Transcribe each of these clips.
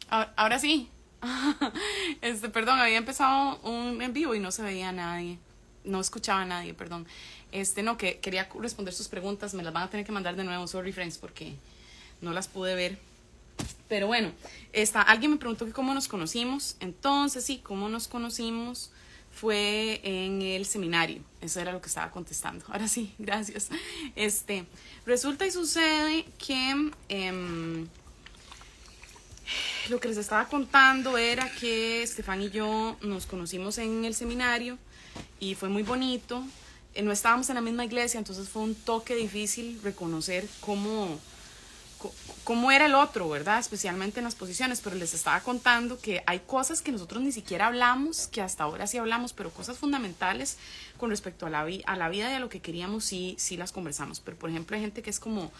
Ahora sí. Perdón, había empezado un en vivo y no se veía a nadie. No escuchaba a nadie, perdón. No, que quería responder sus preguntas. Me las van a tener que mandar de nuevo, sorry, friends, porque no las pude ver. Pero bueno, alguien me preguntó que cómo nos conocimos. Entonces, sí, cómo nos conocimos fue en el seminario. Eso era lo que estaba contestando. Ahora sí, gracias. Resulta y sucede que lo que les estaba contando era que Estefan y yo nos conocimos en el seminario y fue muy bonito. No estábamos en la misma iglesia, entonces fue un toque difícil reconocer cómo era el otro, ¿verdad? Especialmente en las posiciones, pero les estaba contando que hay cosas que nosotros ni siquiera hablamos, que hasta ahora sí hablamos, pero cosas fundamentales con respecto a la vida y a lo que queríamos, sí las conversamos. Pero, por ejemplo, hay gente que es como,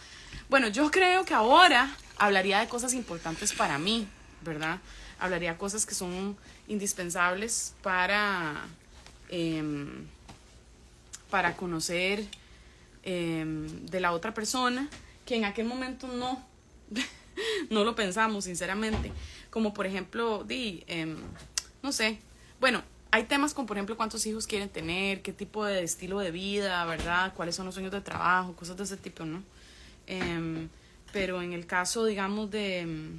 bueno, yo creo que ahora hablaría de cosas importantes para mí, ¿verdad? Hablaría cosas que son indispensables para conocer de la otra persona, que en aquel momento no lo pensamos, sinceramente. Como por ejemplo, no sé, bueno, hay temas como por ejemplo cuántos hijos quieren tener, qué tipo de estilo de vida, ¿verdad? Cuáles son los sueños de trabajo, cosas de ese tipo, ¿no? Pero en el caso, digamos, de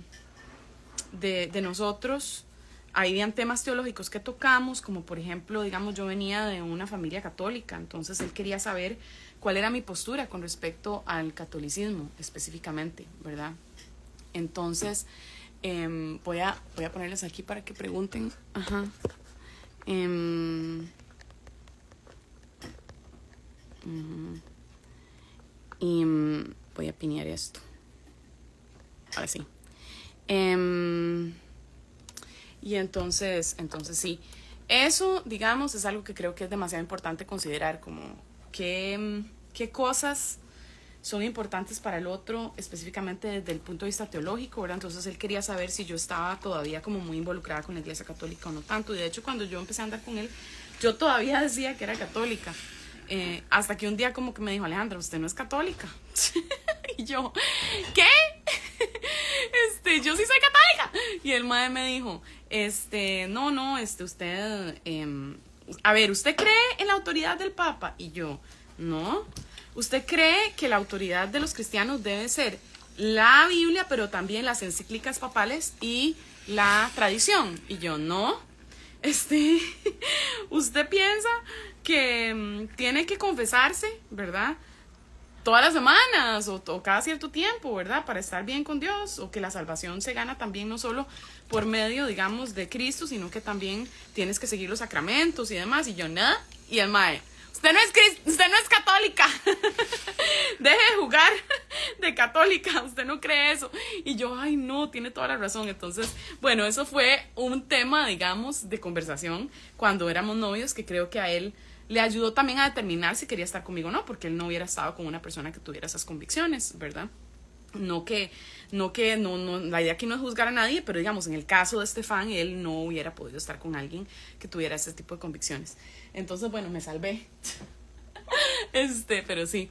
nosotros, habían temas teológicos que tocamos, como por ejemplo, digamos, yo venía de una familia católica, entonces él quería saber cuál era mi postura con respecto al catolicismo específicamente, ¿verdad? Entonces, voy a ponerles aquí para que pregunten. Ajá. Y voy a pinear esto. Ahora sí. Y entonces sí. Eso, digamos, es algo que creo que es demasiado importante considerar, como qué cosas son importantes para el otro, específicamente desde el punto de vista teológico, ¿verdad? Entonces él quería saber si yo estaba todavía como muy involucrada con la iglesia católica o no tanto. Y de hecho, cuando yo empecé a andar con él, yo todavía decía que era católica. Hasta que un día como que me dijo, Alejandra, usted no es católica. Y yo, ¿qué? Yo sí soy católica. Y el madre me dijo, no, usted, a ver, ¿usted cree en la autoridad del Papa? Y yo, no. ¿Usted cree que la autoridad de los cristianos debe ser la Biblia, pero también las encíclicas papales y la tradición? Y yo, no. ¿Usted piensa que tiene que confesarse, ¿verdad? Todas las semanas o cada cierto tiempo, ¿verdad? Para estar bien con Dios, o que la salvación se gana también no solo por medio, digamos, de Cristo, sino que también tienes que seguir los sacramentos y demás. Y yo, nada. Y el mae, usted no es católica. Deje de jugar de católica, usted no cree eso. Y yo, ay no, tiene toda la razón. Entonces, bueno, eso fue un tema, digamos, de conversación cuando éramos novios, que creo que a él le ayudó también a determinar si quería estar conmigo o no, porque él no hubiera estado con una persona que tuviera esas convicciones, ¿verdad? No, la idea aquí no es juzgar a nadie, pero digamos, en el caso de Estefan, él no hubiera podido estar con alguien que tuviera ese tipo de convicciones. Entonces, bueno, me salvé. Pero sí.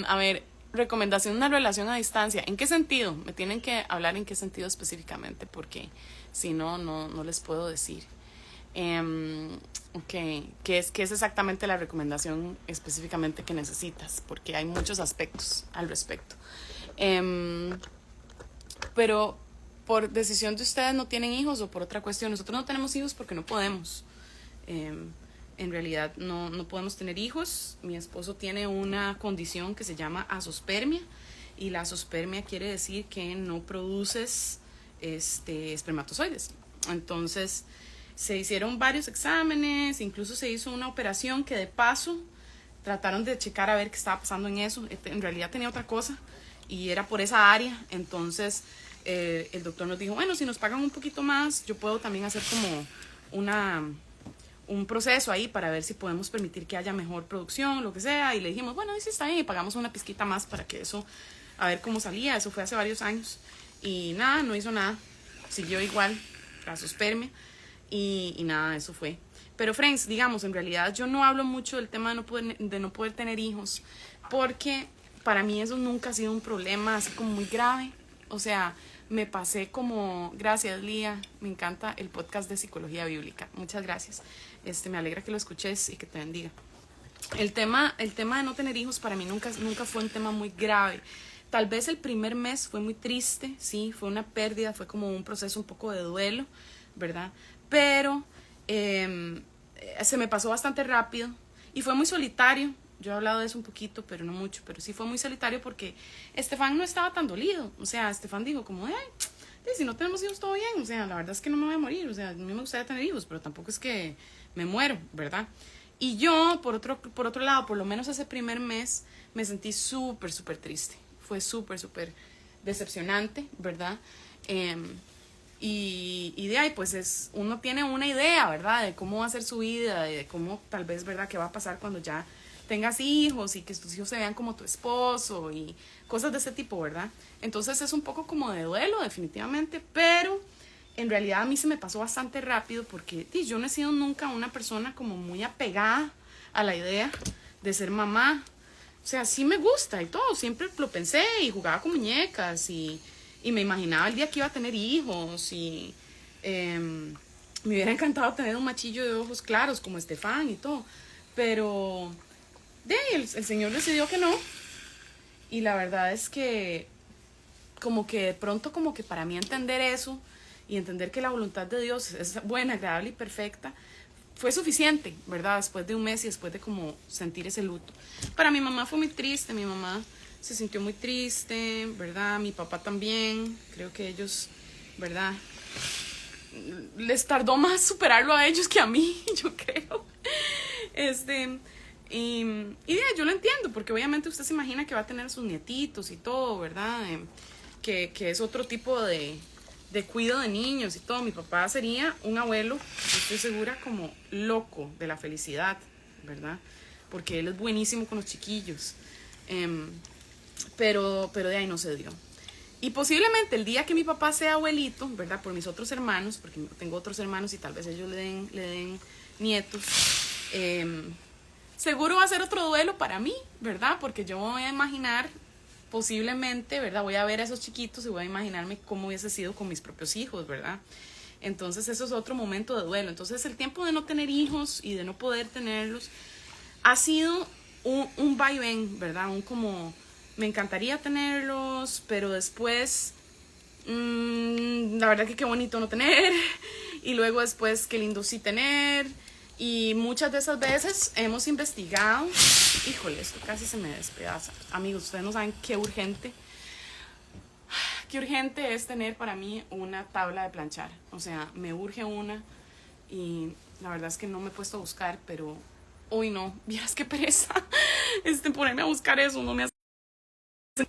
A ver, recomendación de una relación a distancia. ¿En qué sentido? Me tienen que hablar en qué sentido específicamente, porque si no, no les puedo decir. Ok, ¿qué es exactamente la recomendación específicamente que necesitas? Porque hay muchos aspectos al respecto. Pero por decisión de ustedes no tienen hijos o por otra cuestión. Nosotros no tenemos hijos porque no podemos. En realidad no podemos tener hijos. Mi esposo tiene una condición que se llama azospermia, y la azospermia quiere decir que no produces espermatozoides. Entonces se hicieron varios exámenes, incluso se hizo una operación que de paso trataron de checar a ver qué estaba pasando en eso. En realidad tenía otra cosa y era por esa área. Entonces el doctor nos dijo, bueno, si nos pagan un poquito más, yo puedo también hacer como un proceso ahí para ver si podemos permitir que haya mejor producción, lo que sea. Y le dijimos, bueno, sí está bien, y pagamos una pizquita más para que eso, a ver cómo salía. Eso fue hace varios años y nada, no hizo nada, siguió igual la azospermia. Y nada, eso fue. Pero friends, digamos, en realidad yo no hablo mucho del tema de no poder tener hijos, porque para mí eso nunca ha sido un problema así como muy grave. O sea, me pasé como, gracias Lía, me encanta el podcast de psicología bíblica, muchas gracias, me alegra que lo escuches y que te bendiga. El tema de no tener hijos para mí nunca fue un tema muy grave. Tal vez el primer mes fue muy triste, sí, fue una pérdida, fue como un proceso un poco de duelo, ¿verdad? Pero se me pasó bastante rápido y fue muy solitario. Yo he hablado de eso un poquito, pero no mucho, pero sí fue muy solitario porque Estefan no estaba tan dolido. O sea, Estefan dijo como, ay, si no tenemos hijos todo bien, o sea, la verdad es que no me voy a morir, o sea, a mí me gustaría tener hijos, pero tampoco es que me muero, ¿verdad? Y yo, por otro lado, por lo menos ese primer mes, me sentí súper triste. Fue súper decepcionante, ¿verdad? Y de ahí, pues uno tiene una idea, ¿verdad? De cómo va a ser su vida, de cómo tal vez, ¿verdad? ¿Qué va a pasar cuando ya tengas hijos y que tus hijos se vean como tu esposo y cosas de ese tipo, ¿verdad? Entonces es un poco como de duelo, definitivamente, pero en realidad a mí se me pasó bastante rápido porque yo no he sido nunca una persona como muy apegada a la idea de ser mamá. O sea, sí me gusta y todo, siempre lo pensé y jugaba con muñecas y me imaginaba el día que iba a tener hijos y me hubiera encantado tener un machillo de ojos claros como Estefan y todo, pero el Señor decidió que no y la verdad es que como que de pronto como que para mí entender eso y entender que la voluntad de Dios es buena, agradable y perfecta fue suficiente, ¿verdad? Después de un mes y después de como sentir ese luto. Para mi mamá fue muy triste, mi mamá se sintió muy triste, ¿verdad? Mi papá también, creo que ellos, ¿verdad? Les tardó más superarlo a ellos que a mí, yo creo. Y yo lo entiendo, porque obviamente usted se imagina que va a tener sus nietitos y todo, ¿verdad? Que es otro tipo de cuidado de niños y todo. Mi papá sería un abuelo, yo estoy segura, como loco de la felicidad, ¿verdad? Porque él es buenísimo con los chiquillos. Pero de ahí no se dio. Y posiblemente el día que mi papá sea abuelito, ¿verdad? Por mis otros hermanos, porque tengo otros hermanos y tal vez ellos le den nietos, seguro va a ser otro duelo para mí, ¿verdad? Porque yo me voy a imaginar, posiblemente, ¿verdad? Voy a ver a esos chiquitos y voy a imaginarme cómo hubiese sido con mis propios hijos, ¿verdad? Entonces eso es otro momento de duelo. Entonces el tiempo de no tener hijos y de no poder tenerlos ha sido un vaivén, ¿verdad? Un como, me encantaría tenerlos, pero después, la verdad que qué bonito no tener, y luego después qué lindo sí tener. Y muchas de esas veces hemos investigado. Híjole, esto casi se me despedaza. Amigos, ustedes no saben qué urgente es tener para mí una tabla de planchar. O sea, me urge una y la verdad es que no me he puesto a buscar, pero hoy no, vieras qué pereza. Ponerme a buscar eso no me hace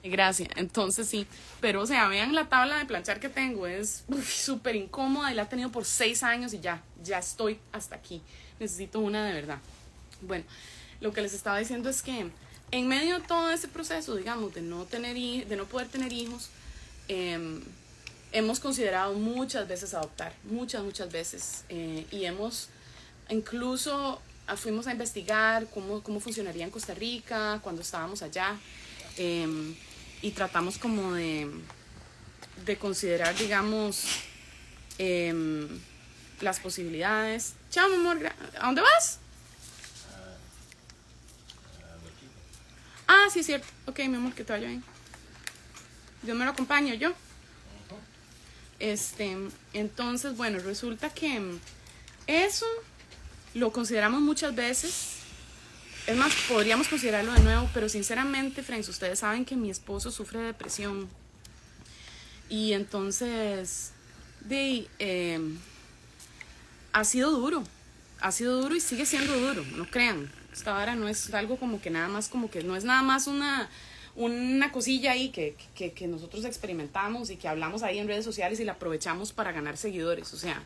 gracia. Entonces sí, pero o sea, vean la tabla de planchar que tengo, es súper incómoda y la he tenido por 6 años y ya estoy hasta aquí. Necesito una de verdad. Bueno, lo que les estaba diciendo es que en medio de todo ese proceso, digamos, de no poder tener hijos, hemos considerado muchas veces adoptar, muchas veces, y incluso fuimos a investigar cómo funcionaría en Costa Rica cuando estábamos allá, y tratamos como de considerar, digamos, las posibilidades. Chao, mi amor, ¿a dónde vas? Ah, sí, es cierto. Ok, mi amor, que te vaya bien. Dios me lo acompaño, yo. Entonces, bueno, resulta que eso lo consideramos muchas veces. Es más, podríamos considerarlo de nuevo, pero sinceramente, friends, ustedes saben que mi esposo sufre de depresión. Y entonces, ha sido duro y sigue siendo duro, no crean. Esta vara no es algo como que nada más, como que no es nada más una cosilla ahí que nosotros experimentamos y que hablamos ahí en redes sociales y la aprovechamos para ganar seguidores. O sea,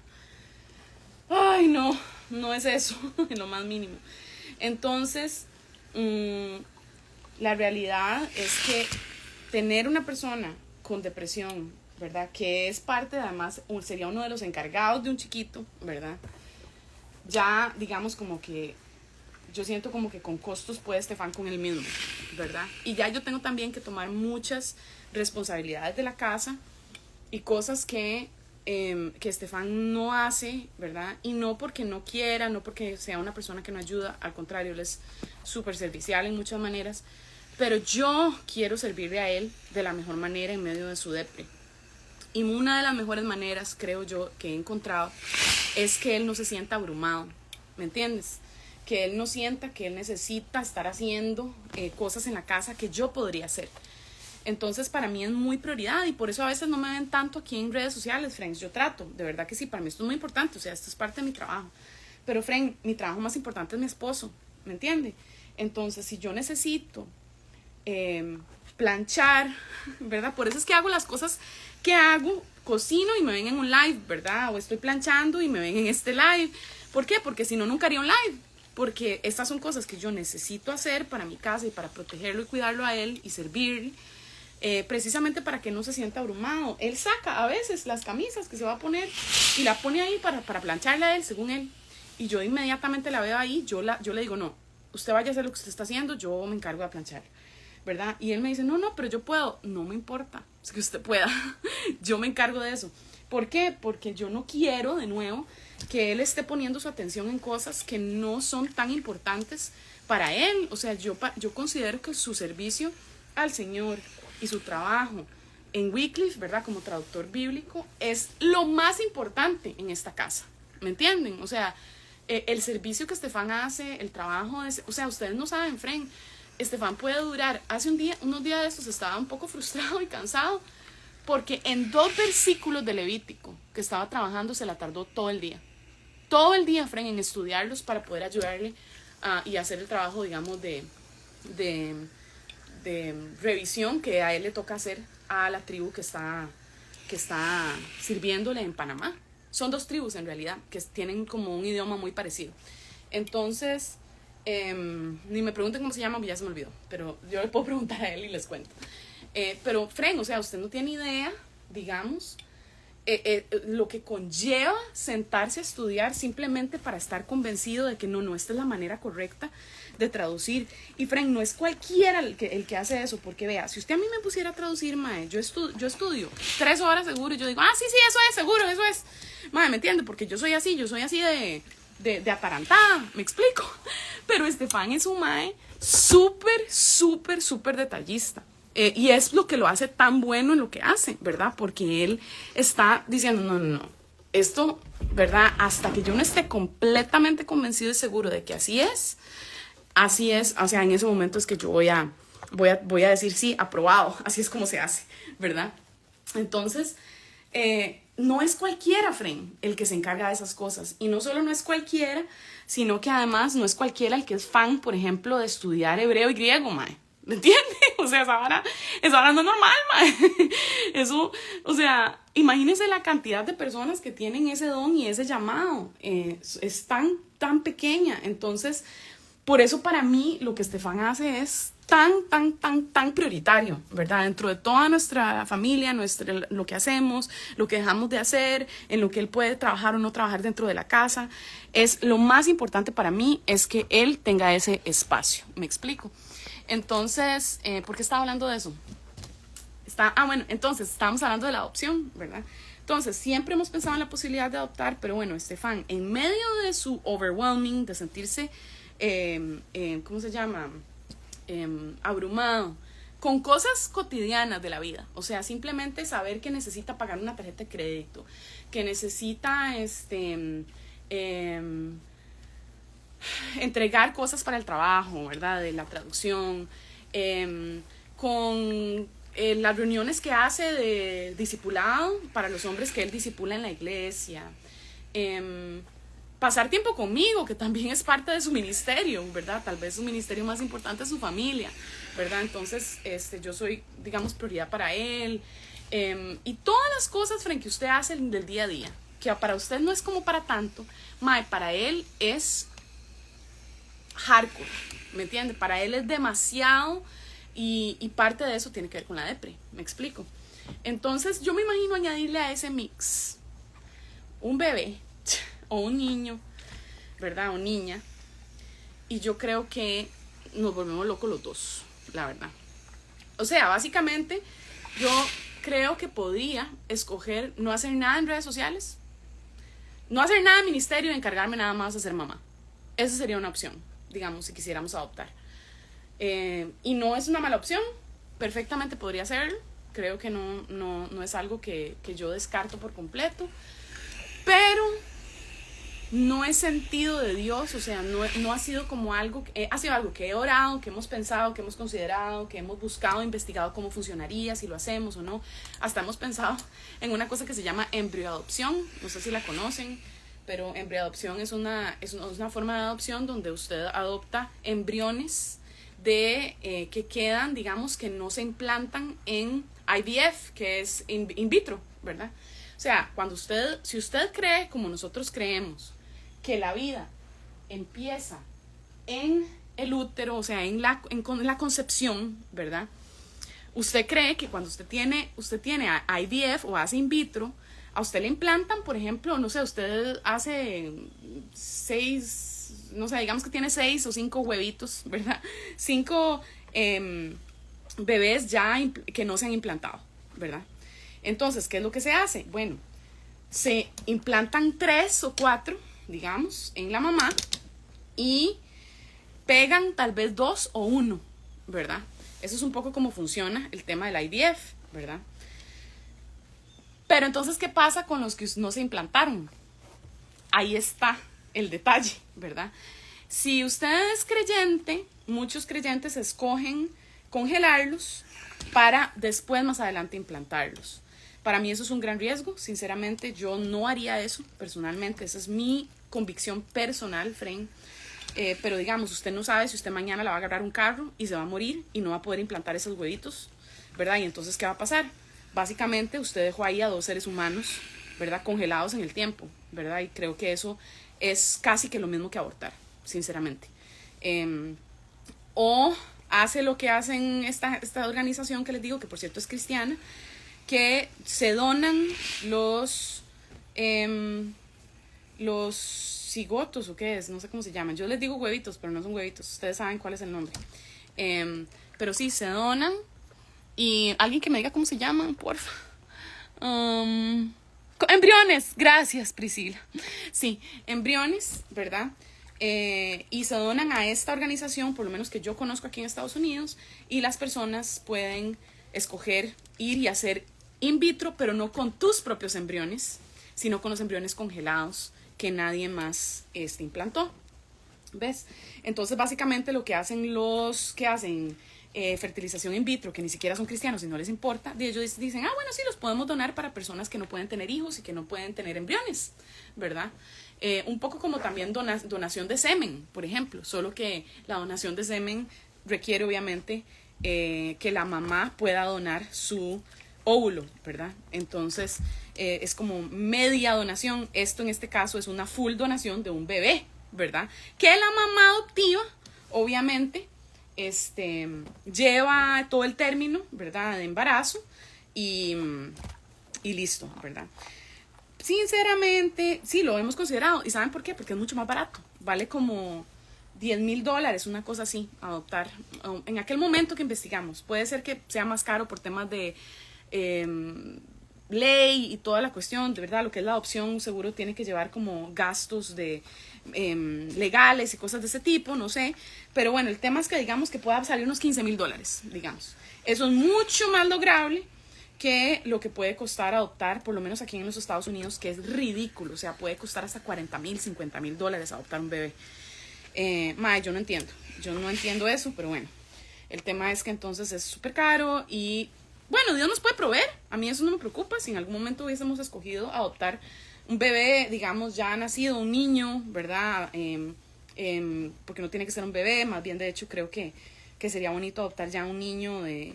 ay, no es eso, en lo más mínimo. Entonces, la realidad es que tener una persona con depresión, ¿verdad? Que es parte, además, sería uno de los encargados de un chiquito, ¿verdad? Ya, digamos, como que yo siento como que con costos puede Estefan con él mismo, ¿verdad? Y ya yo tengo también que tomar muchas responsabilidades de la casa, y cosas que Estefan no hace, ¿verdad? Y no porque no quiera, no porque sea una persona que no ayuda, al contrario, él es súper servicial en muchas maneras, pero yo quiero servirle a él de la mejor manera en medio de su depre. Y una de las mejores maneras, creo yo, que he encontrado es que él no se sienta abrumado, ¿me entiendes? Que él no sienta que él necesita estar haciendo cosas en la casa que yo podría hacer. Entonces para mí es muy prioridad y por eso a veces no me ven tanto aquí en redes sociales, friends. Yo trato, de verdad que sí, para mí esto es muy importante, o sea, esto es parte de mi trabajo. Pero, friend, mi trabajo más importante es mi esposo, ¿me entiende? Entonces, si yo necesito planchar, ¿verdad? Por eso es que hago las cosas que hago, cocino y me ven en un live, ¿verdad? O estoy planchando y me ven en este live. ¿Por qué? Porque si no, nunca haría un live. Porque estas son cosas que yo necesito hacer para mi casa y para protegerlo y cuidarlo a él y servirle. Precisamente para que no se sienta abrumado. Él saca a veces las camisas que se va a poner y la pone ahí para plancharla a él, según él. Y yo inmediatamente la veo ahí, yo le digo, no, usted vaya a hacer lo que usted está haciendo, yo me encargo de planchar, ¿verdad? Y él me dice, no, pero yo puedo. No me importa, es que usted pueda. Yo me encargo de eso. ¿Por qué? Porque yo no quiero, de nuevo, que él esté poniendo su atención en cosas que no son tan importantes para él. O sea, yo considero que su servicio al Señor y su trabajo en Wycliffe, ¿verdad? Como traductor bíblico, es lo más importante en esta casa. ¿Me entienden? O sea, el servicio que Estefan hace, el trabajo, o sea, ustedes no saben, friend, Estefan puede durar, unos días de estos estaba un poco frustrado y cansado, porque en 2 versículos de Levítico que estaba trabajando se la tardó todo el día, friend, en estudiarlos para poder ayudarle y hacer el trabajo, digamos, de revisión que a él le toca hacer a la tribu que está sirviéndole en Panamá. Son 2 tribus en realidad que tienen como un idioma muy parecido. Entonces, ni me pregunten cómo se llama, ya se me olvidó, pero yo le puedo preguntar a él y les cuento. Pero, friend, o sea, usted no tiene idea, digamos, lo que conlleva sentarse a estudiar simplemente para estar convencido de que no, esta es la manera correcta de traducir. Y, friend, no es cualquiera el que hace eso, porque vea, si usted a mí me pusiera a traducir, mae, yo estudio 3 horas seguro y yo digo, sí, eso es, seguro, eso es. Mae, ¿me entiende? Porque yo soy así de atarantada, me explico. Pero Estefan es un mae súper detallista. Y es lo que lo hace tan bueno en lo que hace, ¿verdad? Porque él está diciendo, no, esto, ¿verdad? Hasta que yo no esté completamente convencido y seguro de que así es, o sea, en ese momento es que yo voy a decir sí, aprobado, así es como se hace, ¿verdad? Entonces, no es cualquiera, friend, el que se encarga de esas cosas. Y no solo no es cualquiera, sino que además no es cualquiera el que es fan, por ejemplo, de estudiar hebreo y griego, mae. ¿Me entiendes? O sea, esa vara no es normal, mae. Eso, o sea, imagínense la cantidad de personas que tienen ese don y ese llamado. Es tan pequeña. Entonces, por eso para mí lo que Estefan hace es tan prioritario, ¿verdad? Dentro de toda nuestra familia, lo que hacemos, lo que dejamos de hacer, en lo que él puede trabajar o no trabajar dentro de la casa, es lo más importante para mí es que él tenga ese espacio. ¿Me explico? Entonces, ¿por qué estaba hablando de eso? Bueno, entonces estábamos hablando de la adopción, ¿verdad? Entonces, siempre hemos pensado en la posibilidad de adoptar, pero bueno, Estefan, en medio de su overwhelming, de sentirse, ¿cómo se llama? Abrumado, con cosas cotidianas de la vida, o sea, simplemente saber que necesita pagar una tarjeta de crédito, que necesita, entregar cosas para el trabajo, ¿verdad? De la traducción, con las reuniones que hace de discipulado para los hombres que él discipula en la iglesia, pasar tiempo conmigo, que también es parte de su ministerio, ¿verdad? Tal vez su ministerio más importante es su familia, ¿verdad? Entonces, yo soy, digamos, prioridad para él, y todas las cosas frente que usted hace del día a día, que para usted no es como para tanto, mae, para él es hardcore, ¿me entiende? Para él es demasiado y parte de eso tiene que ver con la depre, ¿me explico? Entonces yo me imagino añadirle a ese mix un bebé o un niño, ¿verdad? O niña, y yo creo que nos volvemos locos los dos, la verdad. O sea, básicamente yo creo que podría escoger no hacer nada en redes sociales, no hacer nada en ministerio y encargarme nada más de ser mamá. Esa sería una opción, digamos, si quisiéramos adoptar. Y no es una mala opción, perfectamente podría serlo. Creo que no es algo que yo descarto por completo, pero no es sentido de Dios, o sea, no ha sido como algo, ha sido algo que he orado, que hemos pensado, que hemos considerado, que hemos buscado, investigado cómo funcionaría, si lo hacemos o no. Hasta hemos pensado en una cosa que se llama embrioadopción, no sé si la conocen, pero embrioadopción es una forma de adopción donde usted adopta embriones que quedan, digamos, que no se implantan en IVF, que es in vitro, ¿verdad? O sea, si usted cree, como nosotros creemos, que la vida empieza en el útero, o sea, en la concepción, ¿verdad? Usted cree que cuando usted tiene IVF o hace in vitro, a usted le implantan, por ejemplo, no sé, usted hace 6, no sé, digamos que tiene 6 o 5 huevitos, ¿verdad? 5 bebés ya que no se han implantado, ¿verdad? Entonces, ¿qué es lo que se hace? Bueno, se implantan 3 o 4, digamos, en la mamá y pegan tal vez 2 o 1, ¿verdad? Eso es un poco como funciona el tema del IVF, ¿verdad? Pero entonces, ¿qué pasa con los que no se implantaron? Ahí está el detalle, ¿verdad? Si usted es creyente, muchos creyentes escogen congelarlos para después, más adelante, implantarlos. Para mí eso es un gran riesgo, sinceramente yo no haría eso personalmente, esa es mi convicción personal, Fren. Pero digamos, usted no sabe si usted mañana le va a agarrar un carro y se va a morir y no va a poder implantar esos huevitos, ¿verdad? Y entonces, ¿qué va a pasar? Básicamente usted dejó ahí a 2 seres humanos, ¿verdad? Congelados en el tiempo, ¿verdad? Y creo que eso es casi que lo mismo que abortar, sinceramente. O hace lo que hacen esta organización que les digo, que por cierto es cristiana, que se donan los cigotos, o qué es, no sé cómo se llaman. Yo les digo huevitos, pero no son huevitos, ustedes saben cuál es el nombre. Pero sí, se donan. Y alguien que me diga cómo se llaman, porfa. Embriones, gracias Priscila. Sí, embriones, ¿verdad? Y se donan a esta organización, por lo menos que yo conozco aquí en Estados Unidos, y las personas pueden escoger ir y hacer in vitro, pero no con tus propios embriones, sino con los embriones congelados que nadie más implantó. ¿Ves? Entonces básicamente lo que hacen los que hacen fertilización in vitro, que ni siquiera son cristianos y no les importa, de ellos dicen, bueno, sí, los podemos donar para personas que no pueden tener hijos y que no pueden tener embriones, ¿verdad? Un poco como también donación de semen, por ejemplo, solo que la donación de semen requiere obviamente que la mamá pueda donar su óvulo, ¿verdad? Entonces es como media donación. Esto en este caso es una full donación de un bebé, ¿verdad? Que la mamá adoptiva obviamente lleva todo el término, ¿verdad? De embarazo y listo, ¿verdad? Sinceramente, sí, lo hemos considerado. ¿Y saben por qué? Porque es mucho más barato. Vale como $10,000, una cosa así, adoptar. En aquel momento que investigamos. Puede ser que sea más caro por temas de ley y toda la cuestión. De verdad, lo que es la adopción seguro tiene que llevar como gastos de legales y cosas de ese tipo, no sé. Pero bueno, el tema es que digamos que pueda salir unos $15,000, digamos. Eso es mucho más lograble que lo que puede costar adoptar, por lo menos aquí en los Estados Unidos, que es ridículo. O sea, puede costar hasta $40,000, $50,000 adoptar un bebé. Yo no entiendo eso, pero bueno. El tema es que entonces es súper caro y bueno, Dios nos puede proveer. A mí eso no me preocupa. Si en algún momento hubiésemos escogido adoptar un bebé, digamos, ya nacido, un niño, ¿verdad? Porque no tiene que ser un bebé, más bien de hecho creo que sería bonito adoptar ya un niño de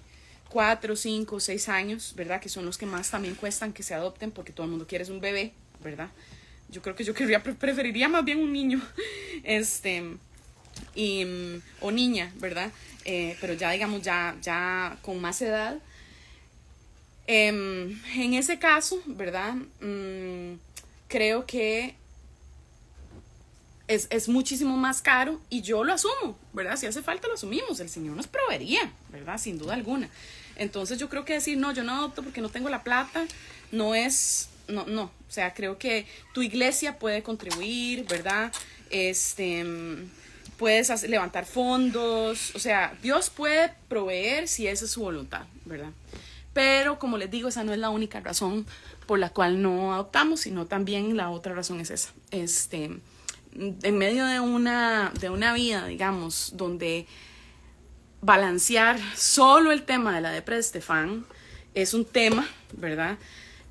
4, 5, 6 años, ¿verdad? Que son los que más también cuestan que se adopten porque todo el mundo quiere un bebé, ¿verdad? Yo creo que yo preferiría más bien un niño, o niña, ¿verdad? Pero ya digamos, ya con más edad. En ese caso, ¿verdad? Creo que es muchísimo más caro y yo lo asumo, ¿verdad? Si hace falta lo asumimos, el Señor nos proveería, ¿verdad? Sin duda alguna. Entonces yo creo que decir, no, yo no adopto porque no tengo la plata, no es, no, o sea, creo que tu iglesia puede contribuir, ¿verdad? Puedes levantar fondos, o sea, Dios puede proveer si esa es su voluntad, ¿verdad? Pero como les digo, esa no es la única razón por la cual no adoptamos, sino también la otra razón es esa. En medio de una vida, digamos, donde balancear solo el tema de la depre de Estefan es un tema, ¿verdad?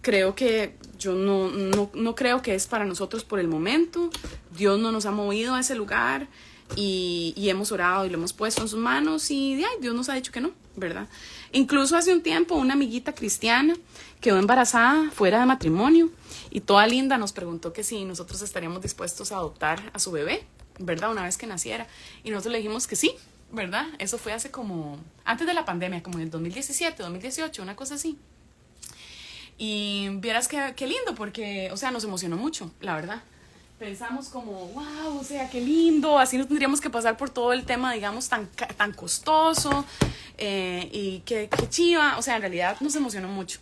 Creo que yo no creo que es para nosotros por el momento. Dios no nos ha movido a ese lugar y hemos orado y lo hemos puesto en sus manos y Dios nos ha dicho que no, ¿verdad? Incluso hace un tiempo una amiguita cristiana quedó embarazada fuera de matrimonio y toda linda nos preguntó que si nosotros estaríamos dispuestos a adoptar a su bebé, ¿verdad? Una vez que naciera. Y nosotros le dijimos que sí, ¿verdad? Eso fue hace como, antes de la pandemia, como en el 2017, 2018, una cosa así. Y vieras qué lindo, porque, o sea, nos emocionó mucho, la verdad. Pensamos como, wow, o sea, qué lindo, así no tendríamos que pasar por todo el tema, digamos, tan costoso y qué chiva, o sea, en realidad nos emocionó mucho.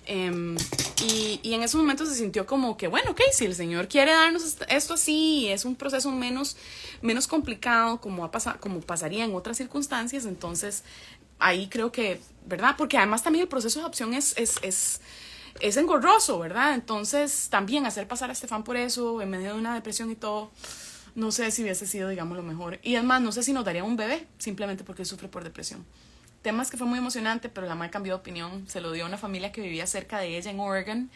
Y en ese momento se sintió como que, bueno, ok, si el Señor quiere darnos esto así, es un proceso menos complicado como pasaría en otras circunstancias, entonces ahí creo que, ¿verdad? Porque además también el proceso de adopción es engorroso, ¿verdad? Entonces también hacer pasar a Estefan por eso, en medio de una depresión y todo, no sé si hubiese sido, digamos, lo mejor. Y además, no sé si nos daría un bebé, simplemente porque sufre por depresión. Temas que fue muy emocionante, pero la madre cambió de opinión. Se lo dio a una familia que vivía cerca de ella en Oregon.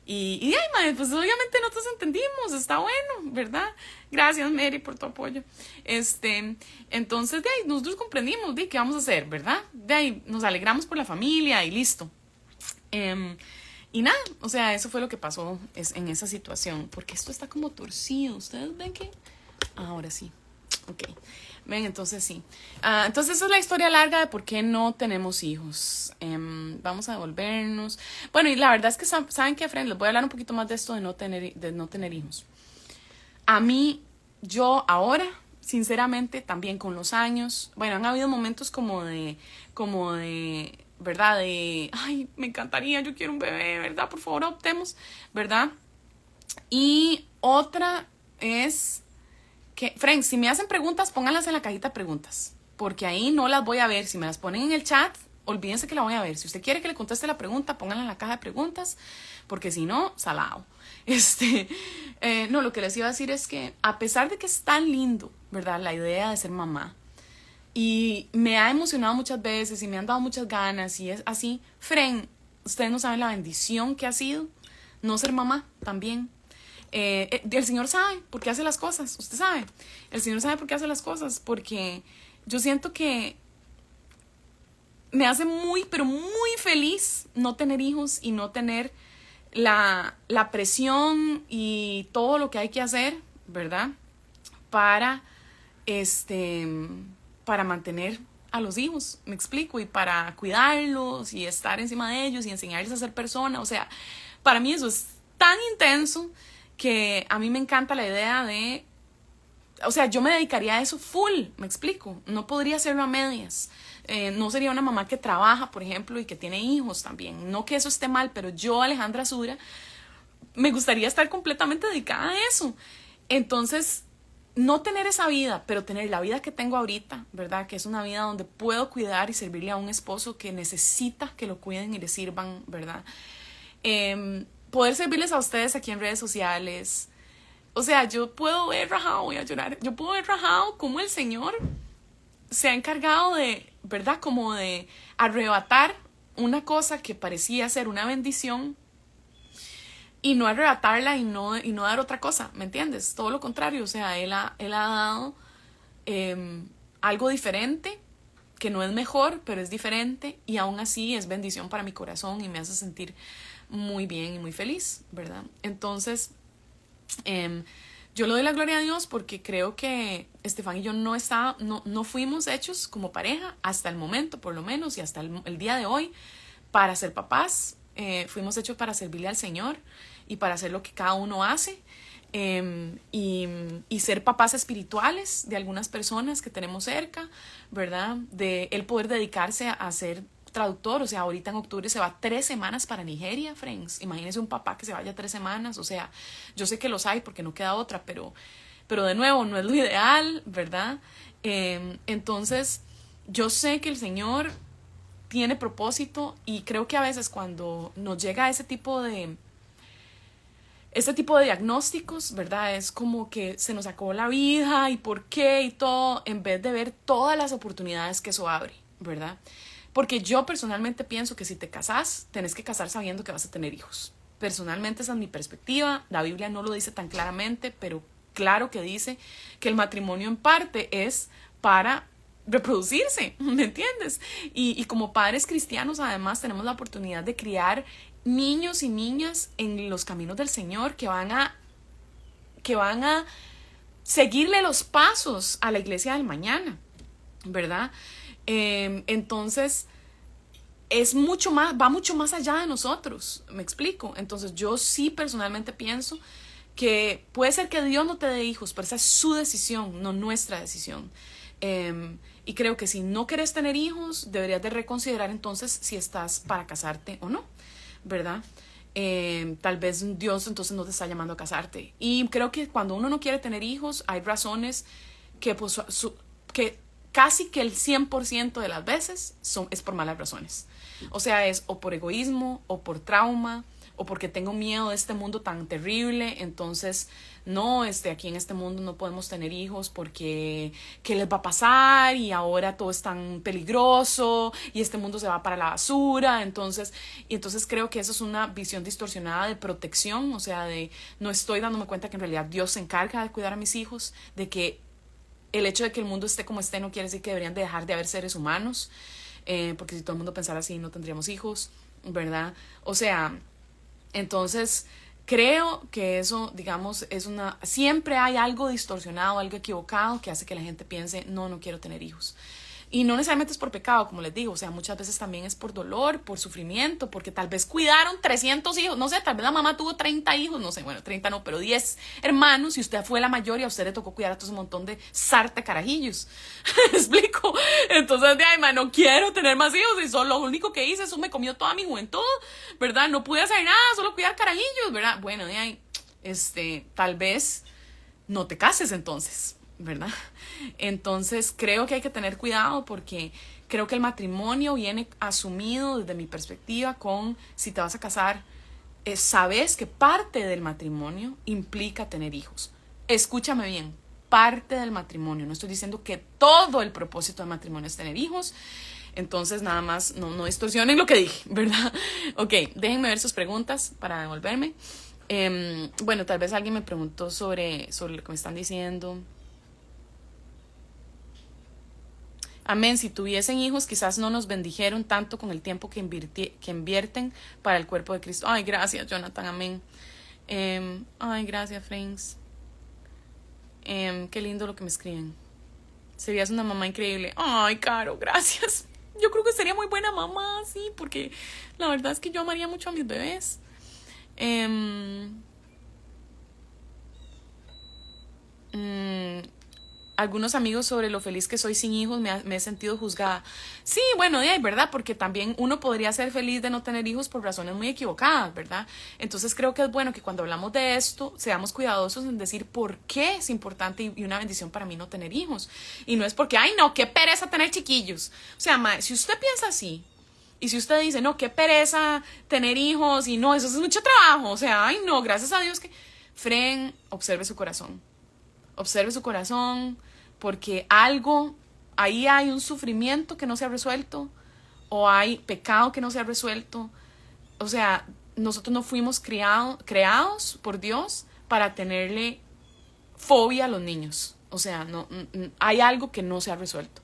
Y ay, madre, pues obviamente nosotros entendimos, está bueno, ¿verdad? Gracias, Mary, por tu apoyo. Entonces, de ahí, nosotros comprendimos, de qué vamos a hacer, ¿verdad? De ahí, nos alegramos por la familia y listo. Y nada, o sea, eso fue lo que pasó en esa situación. Porque esto está como torcido. ¿Ustedes ven que? Ahora sí. Ok. Ven, entonces sí. Entonces esa es la historia larga de por qué no tenemos hijos. Vamos a devolvernos. Bueno, y la verdad es que saben que, friend, les voy a hablar un poquito más de esto de no tener hijos. A mí, yo ahora, sinceramente, también con los años, bueno, han habido momentos como de, ¿verdad? De, ay, me encantaría, yo quiero un bebé, ¿verdad? Por favor, adoptemos, ¿verdad? Y otra es que, friends, si me hacen preguntas, pónganlas en la cajita de preguntas, porque ahí no las voy a ver. Si me las ponen en el chat, olvídense que la voy a ver. Si usted quiere que le conteste la pregunta, pónganla en la caja de preguntas, porque si no, salado. No, lo que les iba a decir es que a pesar de que es tan lindo, ¿verdad? La idea de ser mamá, y me ha emocionado muchas veces y me han dado muchas ganas y es así, friend, ustedes no saben la bendición que ha sido no ser mamá también. El Señor sabe por qué hace las cosas, usted sabe, el Señor sabe por qué hace las cosas, porque yo siento que me hace muy, pero muy feliz no tener hijos y no tener la presión y todo lo que hay que hacer, ¿verdad? Para mantener a los hijos, me explico, y para cuidarlos y estar encima de ellos y enseñarles a ser personas. O sea, para mí eso es tan intenso que a mí me encanta la idea de, o sea, yo me dedicaría a eso full, me explico, no podría hacerlo a medias. No sería una mamá que trabaja, por ejemplo, y que tiene hijos también. No que eso esté mal, pero yo, Alejandra Sura, me gustaría estar completamente dedicada a eso. Entonces, no tener esa vida, pero tener la vida que tengo ahorita, ¿verdad? Que es una vida donde puedo cuidar y servirle a un esposo que necesita que lo cuiden y le sirvan, ¿verdad? Poder servirles a ustedes aquí en redes sociales. O sea, yo puedo ver rajado, voy a llorar, yo puedo ver rajado cómo el Señor se ha encargado de, ¿verdad? Como de arrebatar una cosa que parecía ser una bendición y no arrebatarla y no dar otra cosa, ¿me entiendes? Todo lo contrario, o sea, él ha dado algo diferente, que no es mejor, pero es diferente y aún así es bendición para mi corazón y me hace sentir muy bien y muy feliz, ¿verdad? Entonces, yo le doy la gloria a Dios porque creo que Estefan y yo no fuimos hechos como pareja hasta el momento, por lo menos, y hasta el día de hoy, para ser papás. Fuimos hechos para servirle al Señor y para hacer lo que cada uno hace, y ser papás espirituales de algunas personas que tenemos cerca, ¿verdad? De él poder dedicarse a ser traductor, o sea, ahorita en octubre se va 3 semanas para Nigeria, friends. Imagínense un papá que se vaya 3 semanas, o sea, yo sé que los hay porque no queda otra, pero de nuevo, no es lo ideal, ¿verdad? Entonces, yo sé que el Señor tiene propósito y creo que a veces cuando nos llega este tipo de diagnósticos, ¿verdad? Es como que se nos acabó la vida y por qué y todo, en vez de ver todas las oportunidades que eso abre, ¿verdad? Porque yo personalmente pienso que si te casás, tenés que casar sabiendo que vas a tener hijos. Personalmente esa es mi perspectiva, la Biblia no lo dice tan claramente, pero claro que dice que el matrimonio en parte es para reproducirse, ¿me entiendes? Y como padres cristianos además tenemos la oportunidad de criar niños y niñas en los caminos del Señor que van a seguirle los pasos a la iglesia del mañana, ¿verdad? Entonces es mucho más, va mucho más allá de nosotros, me explico. Entonces yo sí personalmente pienso que puede ser que Dios no te dé hijos, pero esa es su decisión, no nuestra decisión. Y creo que si no quieres tener hijos, deberías de reconsiderar entonces si estás para casarte o no, ¿verdad? Tal vez Dios entonces no te está llamando a casarte. Y creo que cuando uno no quiere tener hijos, hay razones que, pues, que casi que el 100% de las veces es por malas razones. O sea, es o por egoísmo, o por trauma, o porque tengo miedo de este mundo tan terrible, entonces no, aquí en este mundo no podemos tener hijos porque ¿qué les va a pasar? Y ahora todo es tan peligroso y este mundo se va para la basura, entonces creo que eso es una visión distorsionada de protección, o sea, de no estoy dándome cuenta que en realidad Dios se encarga de cuidar a mis hijos, de que el hecho de que el mundo esté como esté no quiere decir que deberían de dejar de haber seres humanos, porque si todo el mundo pensara así no tendríamos hijos, ¿verdad? O sea, entonces creo que eso, digamos, siempre hay algo distorsionado, algo equivocado que hace que la gente piense, no quiero tener hijos. Y no necesariamente es por pecado, como les digo, o sea, muchas veces también es por dolor, por sufrimiento, porque tal vez cuidaron 300 hijos, no sé, tal vez la mamá tuvo 30 hijos, no sé, bueno, 30 no, pero 10 hermanos y usted fue la mayor y a usted le tocó cuidar a todo ese montón de sarta carajillos. ¿Me explico? Entonces, no quiero tener más hijos y solo lo único que hice, eso me comió toda mi juventud, ¿verdad? No pude hacer nada, solo cuidar carajillos, ¿verdad? Bueno, de ahí, tal vez no te cases entonces, ¿verdad? Entonces creo que hay que tener cuidado porque creo que el matrimonio viene asumido desde mi perspectiva con si te vas a casar, sabes que parte del matrimonio implica tener hijos. Escúchame bien, parte del matrimonio, no estoy diciendo que todo el propósito del matrimonio es tener hijos. Entonces nada más no distorsionen lo que dije, ¿verdad? Ok, déjenme ver sus preguntas para devolverme. Bueno, tal vez alguien me preguntó sobre lo que me están diciendo. Amén, si tuviesen hijos quizás no nos bendijeron tanto con el tiempo que invierten para el cuerpo de Cristo. Ay, gracias, Jonathan, amén. Ay, gracias, friends. Qué lindo lo que me escriben. Serías una mamá increíble. Ay, Caro, gracias. Yo creo que sería muy buena mamá, sí, porque la verdad es que yo amaría mucho a mis bebés. Algunos amigos sobre lo feliz que soy sin hijos me he sentido juzgada. Sí, bueno, ¿verdad? Porque también uno podría ser feliz de no tener hijos por razones muy equivocadas, ¿verdad? Entonces creo que es bueno que cuando hablamos de esto seamos cuidadosos en decir por qué es importante y una bendición para mí no tener hijos. Y no es porque, ay no, qué pereza tener chiquillos. O sea, si usted piensa así y si usted dice, no, qué pereza tener hijos y no, eso es mucho trabajo. O sea, ay no, gracias a Dios que... observe su corazón. Observe su corazón, porque ahí hay un sufrimiento que no se ha resuelto, o hay pecado que no se ha resuelto. O sea, nosotros no fuimos creados por Dios para tenerle fobia a los niños. O sea, hay algo que no se ha resuelto.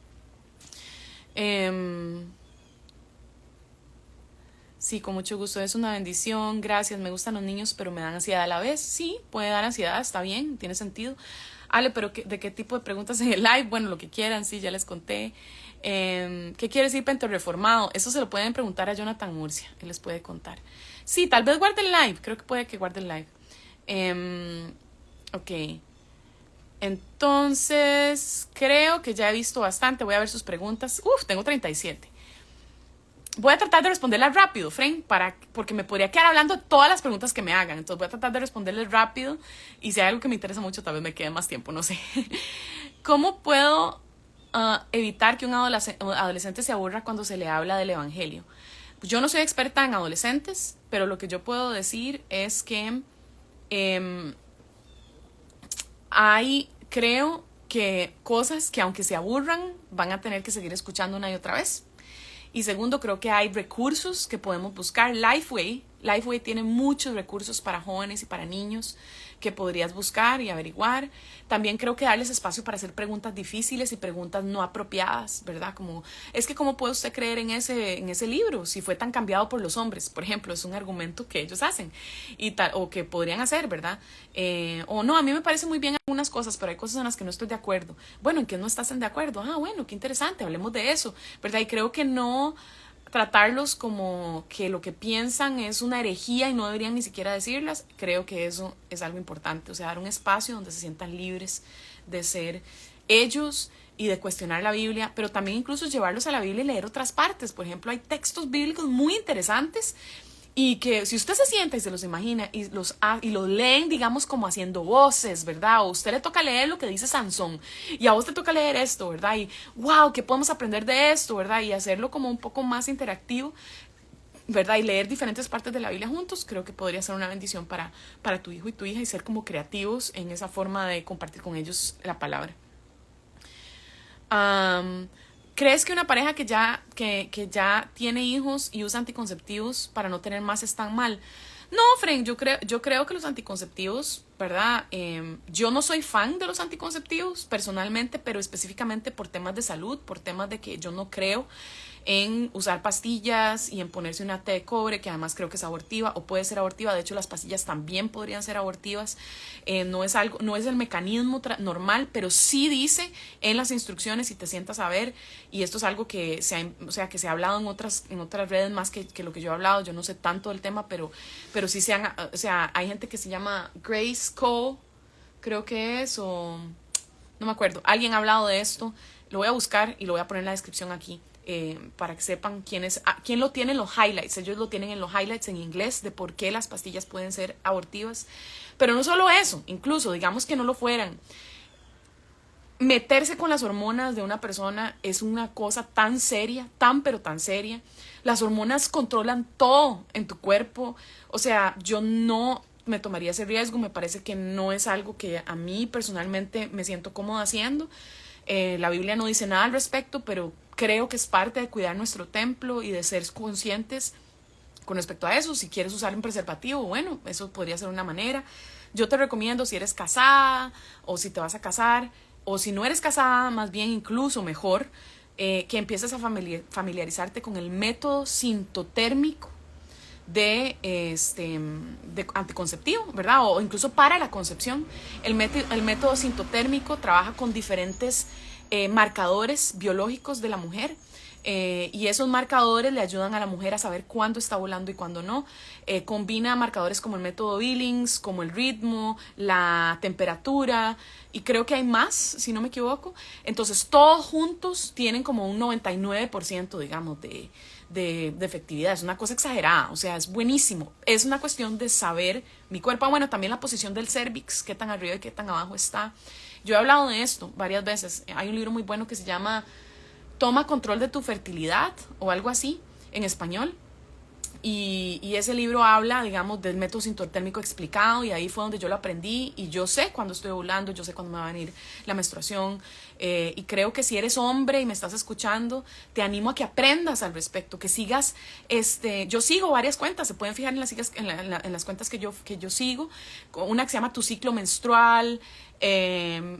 Sí, con mucho gusto, es una bendición, gracias, me gustan los niños, pero me dan ansiedad a la vez. Sí, puede dar ansiedad, está bien, tiene sentido. Ale, pero ¿de qué tipo de preguntas en el live? Bueno, lo que quieran, sí, ya les conté. ¿Qué quiere decir pentorreformado? Eso se lo pueden preguntar a Jonathan Murcia, él les puede contar. Sí, tal vez guarde el live, creo que puede que guarde el live. Ok. Entonces, creo que ya he visto bastante, voy a ver sus preguntas. Tengo 37. voy a tratar de responderlas rápido, Fren, porque me podría quedar hablando de todas las preguntas que me hagan. Entonces voy a tratar de responderles rápido y si hay algo que me interesa mucho, tal vez me quede más tiempo, no sé. ¿Cómo puedo evitar que un adolescente se aburra cuando se le habla del evangelio? Pues yo no soy experta en adolescentes, pero lo que yo puedo decir es que creo que cosas que aunque se aburran, van a tener que seguir escuchando una y otra vez. Y segundo, creo que hay recursos que podemos buscar. Lifeway tiene muchos recursos para jóvenes y para niños que podrías buscar y averiguar. También creo que darles espacio para hacer preguntas difíciles y preguntas no apropiadas, ¿verdad? Como, es que ¿cómo puede usted creer en ese libro si fue tan cambiado por los hombres? Por ejemplo, es un argumento que ellos hacen o que podrían hacer, ¿verdad? O no, a mí me parece muy bien algunas cosas, pero hay cosas en las que no estoy de acuerdo. Bueno, ¿en qué no estás de acuerdo? Ah, bueno, qué interesante, hablemos de eso, ¿verdad? Y creo que no tratarlos como que lo que piensan es una herejía y no deberían ni siquiera decirlas. Creo que eso es algo importante, o sea, dar un espacio donde se sientan libres de ser ellos y de cuestionar la Biblia, pero también incluso llevarlos a la Biblia y leer otras partes. Por ejemplo, hay textos bíblicos muy interesantes y que si usted se sienta y se los imagina y los leen, digamos, como haciendo voces, ¿verdad? O a usted le toca leer lo que dice Sansón y a vos te toca leer esto, ¿verdad? Y wow, ¿qué podemos aprender de esto, ¿verdad? Y hacerlo como un poco más interactivo, ¿verdad? Y leer diferentes partes de la Biblia juntos, creo que podría ser una bendición para tu hijo y tu hija y ser como creativos en esa forma de compartir con ellos la palabra. ¿Crees que una pareja que ya tiene hijos y usa anticonceptivos para no tener más están mal? No, Fren, yo creo que los anticonceptivos, ¿verdad? Yo no soy fan de los anticonceptivos personalmente, pero específicamente por temas de salud, por temas de que yo no creo en usar pastillas y en ponerse una T de cobre, que además creo que es abortiva o puede ser abortiva. De hecho, las pastillas también podrían ser abortivas. No es el mecanismo normal, pero sí dice en las instrucciones, si te sientas a ver, y esto es algo que se ha hablado en otras redes más que lo que yo he hablado. Yo no sé tanto del tema, pero sí hay gente que se llama Grace Cole, creo que es, o no me acuerdo. Alguien ha hablado de esto. Lo voy a buscar y lo voy a poner en la descripción aquí. Para que sepan quién lo tiene en los highlights. Ellos lo tienen en los highlights en inglés de por qué las pastillas pueden ser abortivas. Pero no solo eso, incluso digamos que no lo fueran. Meterse con las hormonas de una persona es una cosa tan seria, pero tan seria. Las hormonas controlan todo en tu cuerpo. O sea, yo no me tomaría ese riesgo. Me parece que no es algo que a mí personalmente me siento cómoda haciendo. La Biblia no dice nada al respecto, pero creo que es parte de cuidar nuestro templo y de ser conscientes con respecto a eso. Si quieres usar un preservativo, bueno, eso podría ser una manera. Yo te recomiendo, si eres casada o si te vas a casar, o si no eres casada, más bien incluso mejor, que empieces a familiarizarte con el método sintotérmico de anticonceptivo, ¿verdad? O incluso para la concepción. El método sintotérmico trabaja con diferentes marcadores biológicos de la mujer, y esos marcadores le ayudan a la mujer a saber cuándo está ovulando y cuándo no. Combina marcadores como el método Billings, como el ritmo, la temperatura, y creo que hay más, si no me equivoco. Entonces todos juntos tienen como un 99%, digamos, de efectividad. Es una cosa exagerada, o sea, es buenísimo. Es una cuestión de saber mi cuerpo. Bueno, también la posición del cervix, qué tan arriba y qué tan abajo está. Yo he hablado de esto varias veces. Hay un libro muy bueno que se llama Toma control de tu fertilidad o algo así en español. Y ese libro habla, digamos, del método sintotérmico explicado, y ahí fue donde yo lo aprendí, y yo sé cuando estoy ovulando, yo sé cuándo me va a venir la menstruación, y creo que si eres hombre y me estás escuchando, te animo a que aprendas al respecto, que sigas, yo sigo varias cuentas, se pueden fijar en las cuentas que yo sigo, una que se llama Tu Ciclo Menstrual.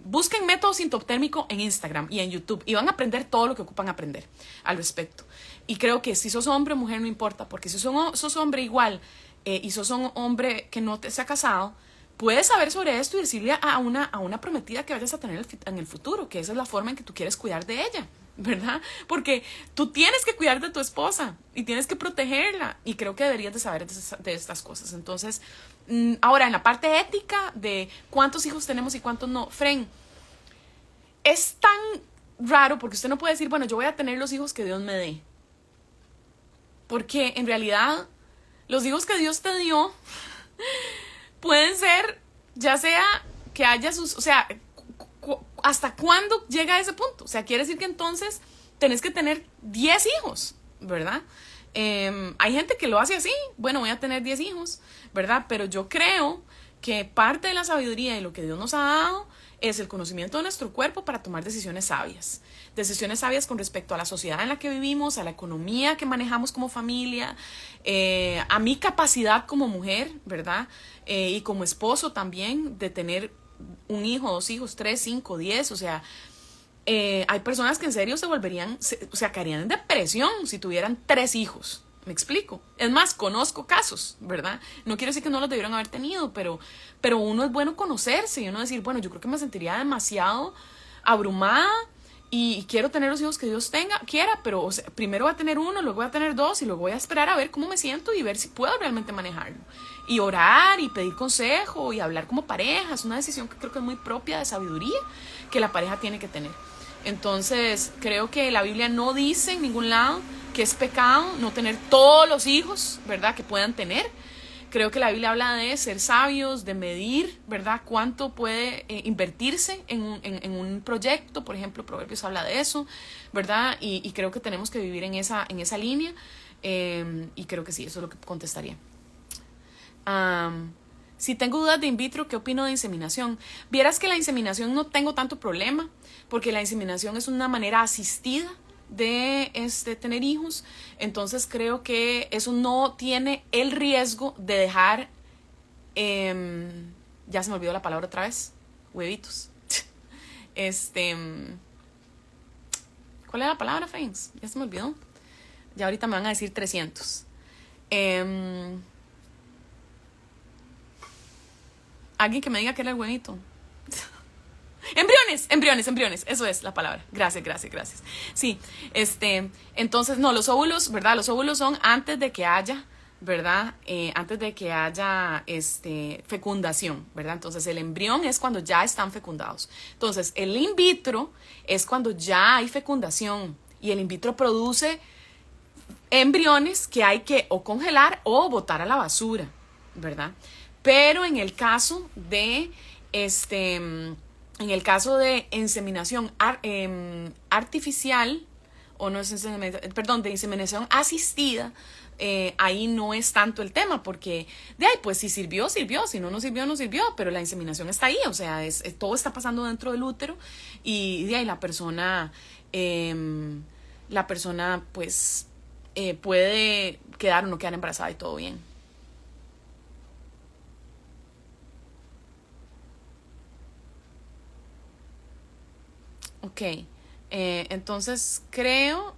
Busquen método sintotérmico en Instagram y en YouTube y van a aprender todo lo que ocupan aprender al respecto. Y creo que si sos hombre o mujer no importa, porque si sos hombre igual, y sos un hombre que no se ha casado, puedes saber sobre esto y decirle a una prometida que vayas a tener en el futuro, que esa es la forma en que tú quieres cuidar de ella, ¿verdad? Porque tú tienes que cuidar de tu esposa y tienes que protegerla, y creo que deberías de saber de estas cosas. Entonces, ahora en la parte ética de cuántos hijos tenemos y cuántos no, Fren, es tan raro porque usted no puede decir, bueno, yo voy a tener los hijos que Dios me dé. Porque en realidad los hijos que Dios te dio pueden ser, ya sea que haya sus, o sea, ¿hasta cuándo llega a ese punto? O sea, quiere decir que entonces tenés que tener 10 hijos, ¿verdad? Hay gente que lo hace así, bueno, voy a tener 10 hijos, ¿verdad? Pero yo creo que parte de la sabiduría y lo que Dios nos ha dado es el conocimiento de nuestro cuerpo para tomar decisiones sabias. Decisiones sabias con respecto a la sociedad en la que vivimos, a la economía que manejamos como familia, a mi capacidad como mujer, ¿verdad? Y como esposo también de tener un hijo, 2 hijos, 3, 5, 10, o sea, hay personas que en serio se volverían, o sea, caerían en depresión si tuvieran 3 hijos. ¿Me explico? Es más, conozco casos, ¿verdad? No quiero decir que no los debieron haber tenido, pero uno es bueno conocerse y uno decir, bueno, yo creo que me sentiría demasiado abrumada y quiero tener los hijos que Dios quiera, pero o sea, primero voy a tener 1, luego voy a tener 2 y luego voy a esperar a ver cómo me siento y ver si puedo realmente manejarlo. Y orar y pedir consejo y hablar como pareja, es una decisión que creo que es muy propia de sabiduría que la pareja tiene que tener. Entonces, creo que la Biblia no dice en ningún lado que es pecado no tener todos los hijos, ¿verdad?, que puedan tener. Creo que la Biblia habla de ser sabios, de medir, ¿verdad?, cuánto puede invertirse en un proyecto. Por ejemplo, Proverbios habla de eso, ¿verdad? Y creo que tenemos que vivir en esa línea. Y creo que sí, eso es lo que contestaría. Si tengo dudas de in vitro, ¿qué opino de inseminación? Vieras que la inseminación no tengo tanto problema, porque la inseminación es una manera asistida de tener hijos. Entonces creo que eso no tiene el riesgo de dejar, ya se me olvidó la palabra otra vez, huevitos. ¿Cuál es la palabra, friends? Ya se me olvidó. Ya ahorita me van a decir 300. Alguien que me diga que era el huevito. Embriones, eso es la palabra. Gracias. Sí, entonces, no, los óvulos, ¿verdad? Los óvulos son antes de que haya, ¿verdad? Antes de que haya, fecundación, ¿verdad? Entonces, el embrión es cuando ya están fecundados. Entonces, el in vitro es cuando ya hay fecundación y el in vitro produce embriones que hay que o congelar o botar a la basura, ¿verdad? Pero en el caso de inseminación artificial, o no es inseminación, perdón, de inseminación asistida, ahí no es tanto el tema, porque de ahí, pues si sirvió, si no sirvió, pero la inseminación está ahí, o sea, todo está pasando dentro del útero y de ahí la persona pues puede quedar o no quedar embarazada y todo bien. Ok, entonces creo,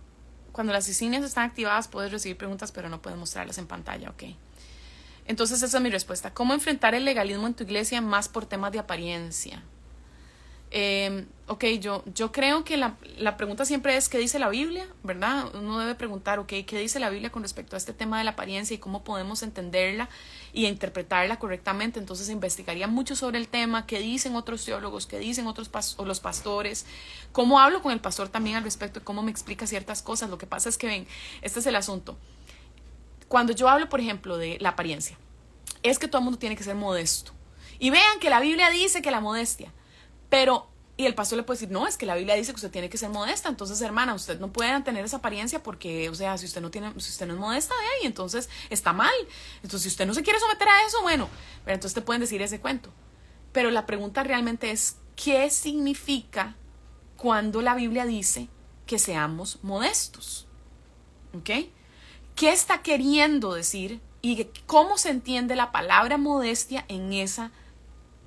cuando las insignias están activadas puedes recibir preguntas pero no puedes mostrarlas en pantalla, ok. Entonces esa es mi respuesta. ¿Cómo enfrentar el legalismo en tu iglesia más por temas de apariencia? Ok, yo creo que la pregunta siempre es ¿qué dice la Biblia? ¿Verdad? Uno debe preguntar, ok, ¿qué dice la Biblia con respecto a este tema de la apariencia y cómo podemos entenderla y interpretarla correctamente? Entonces investigaría mucho sobre el tema, qué dicen otros teólogos, qué dicen los pastores, cómo hablo con el pastor también al respecto, cómo me explica ciertas cosas. Lo que pasa es que, ven, este es el asunto. Cuando yo hablo, por ejemplo, de la apariencia, es que todo el mundo tiene que ser modesto. Y vean que la Biblia dice que la modestia. Pero, y el pastor le puede decir, no, es que la Biblia dice que usted tiene que ser modesta, entonces, hermana, usted no puede tener esa apariencia porque, o sea, si usted no es modesta, y entonces está mal. Entonces, si usted no se quiere someter a eso, bueno, pero entonces te pueden decir ese cuento. Pero la pregunta realmente es, ¿qué significa cuando la Biblia dice que seamos modestos? ¿Ok? ¿Qué está queriendo decir y cómo se entiende la palabra modestia en esa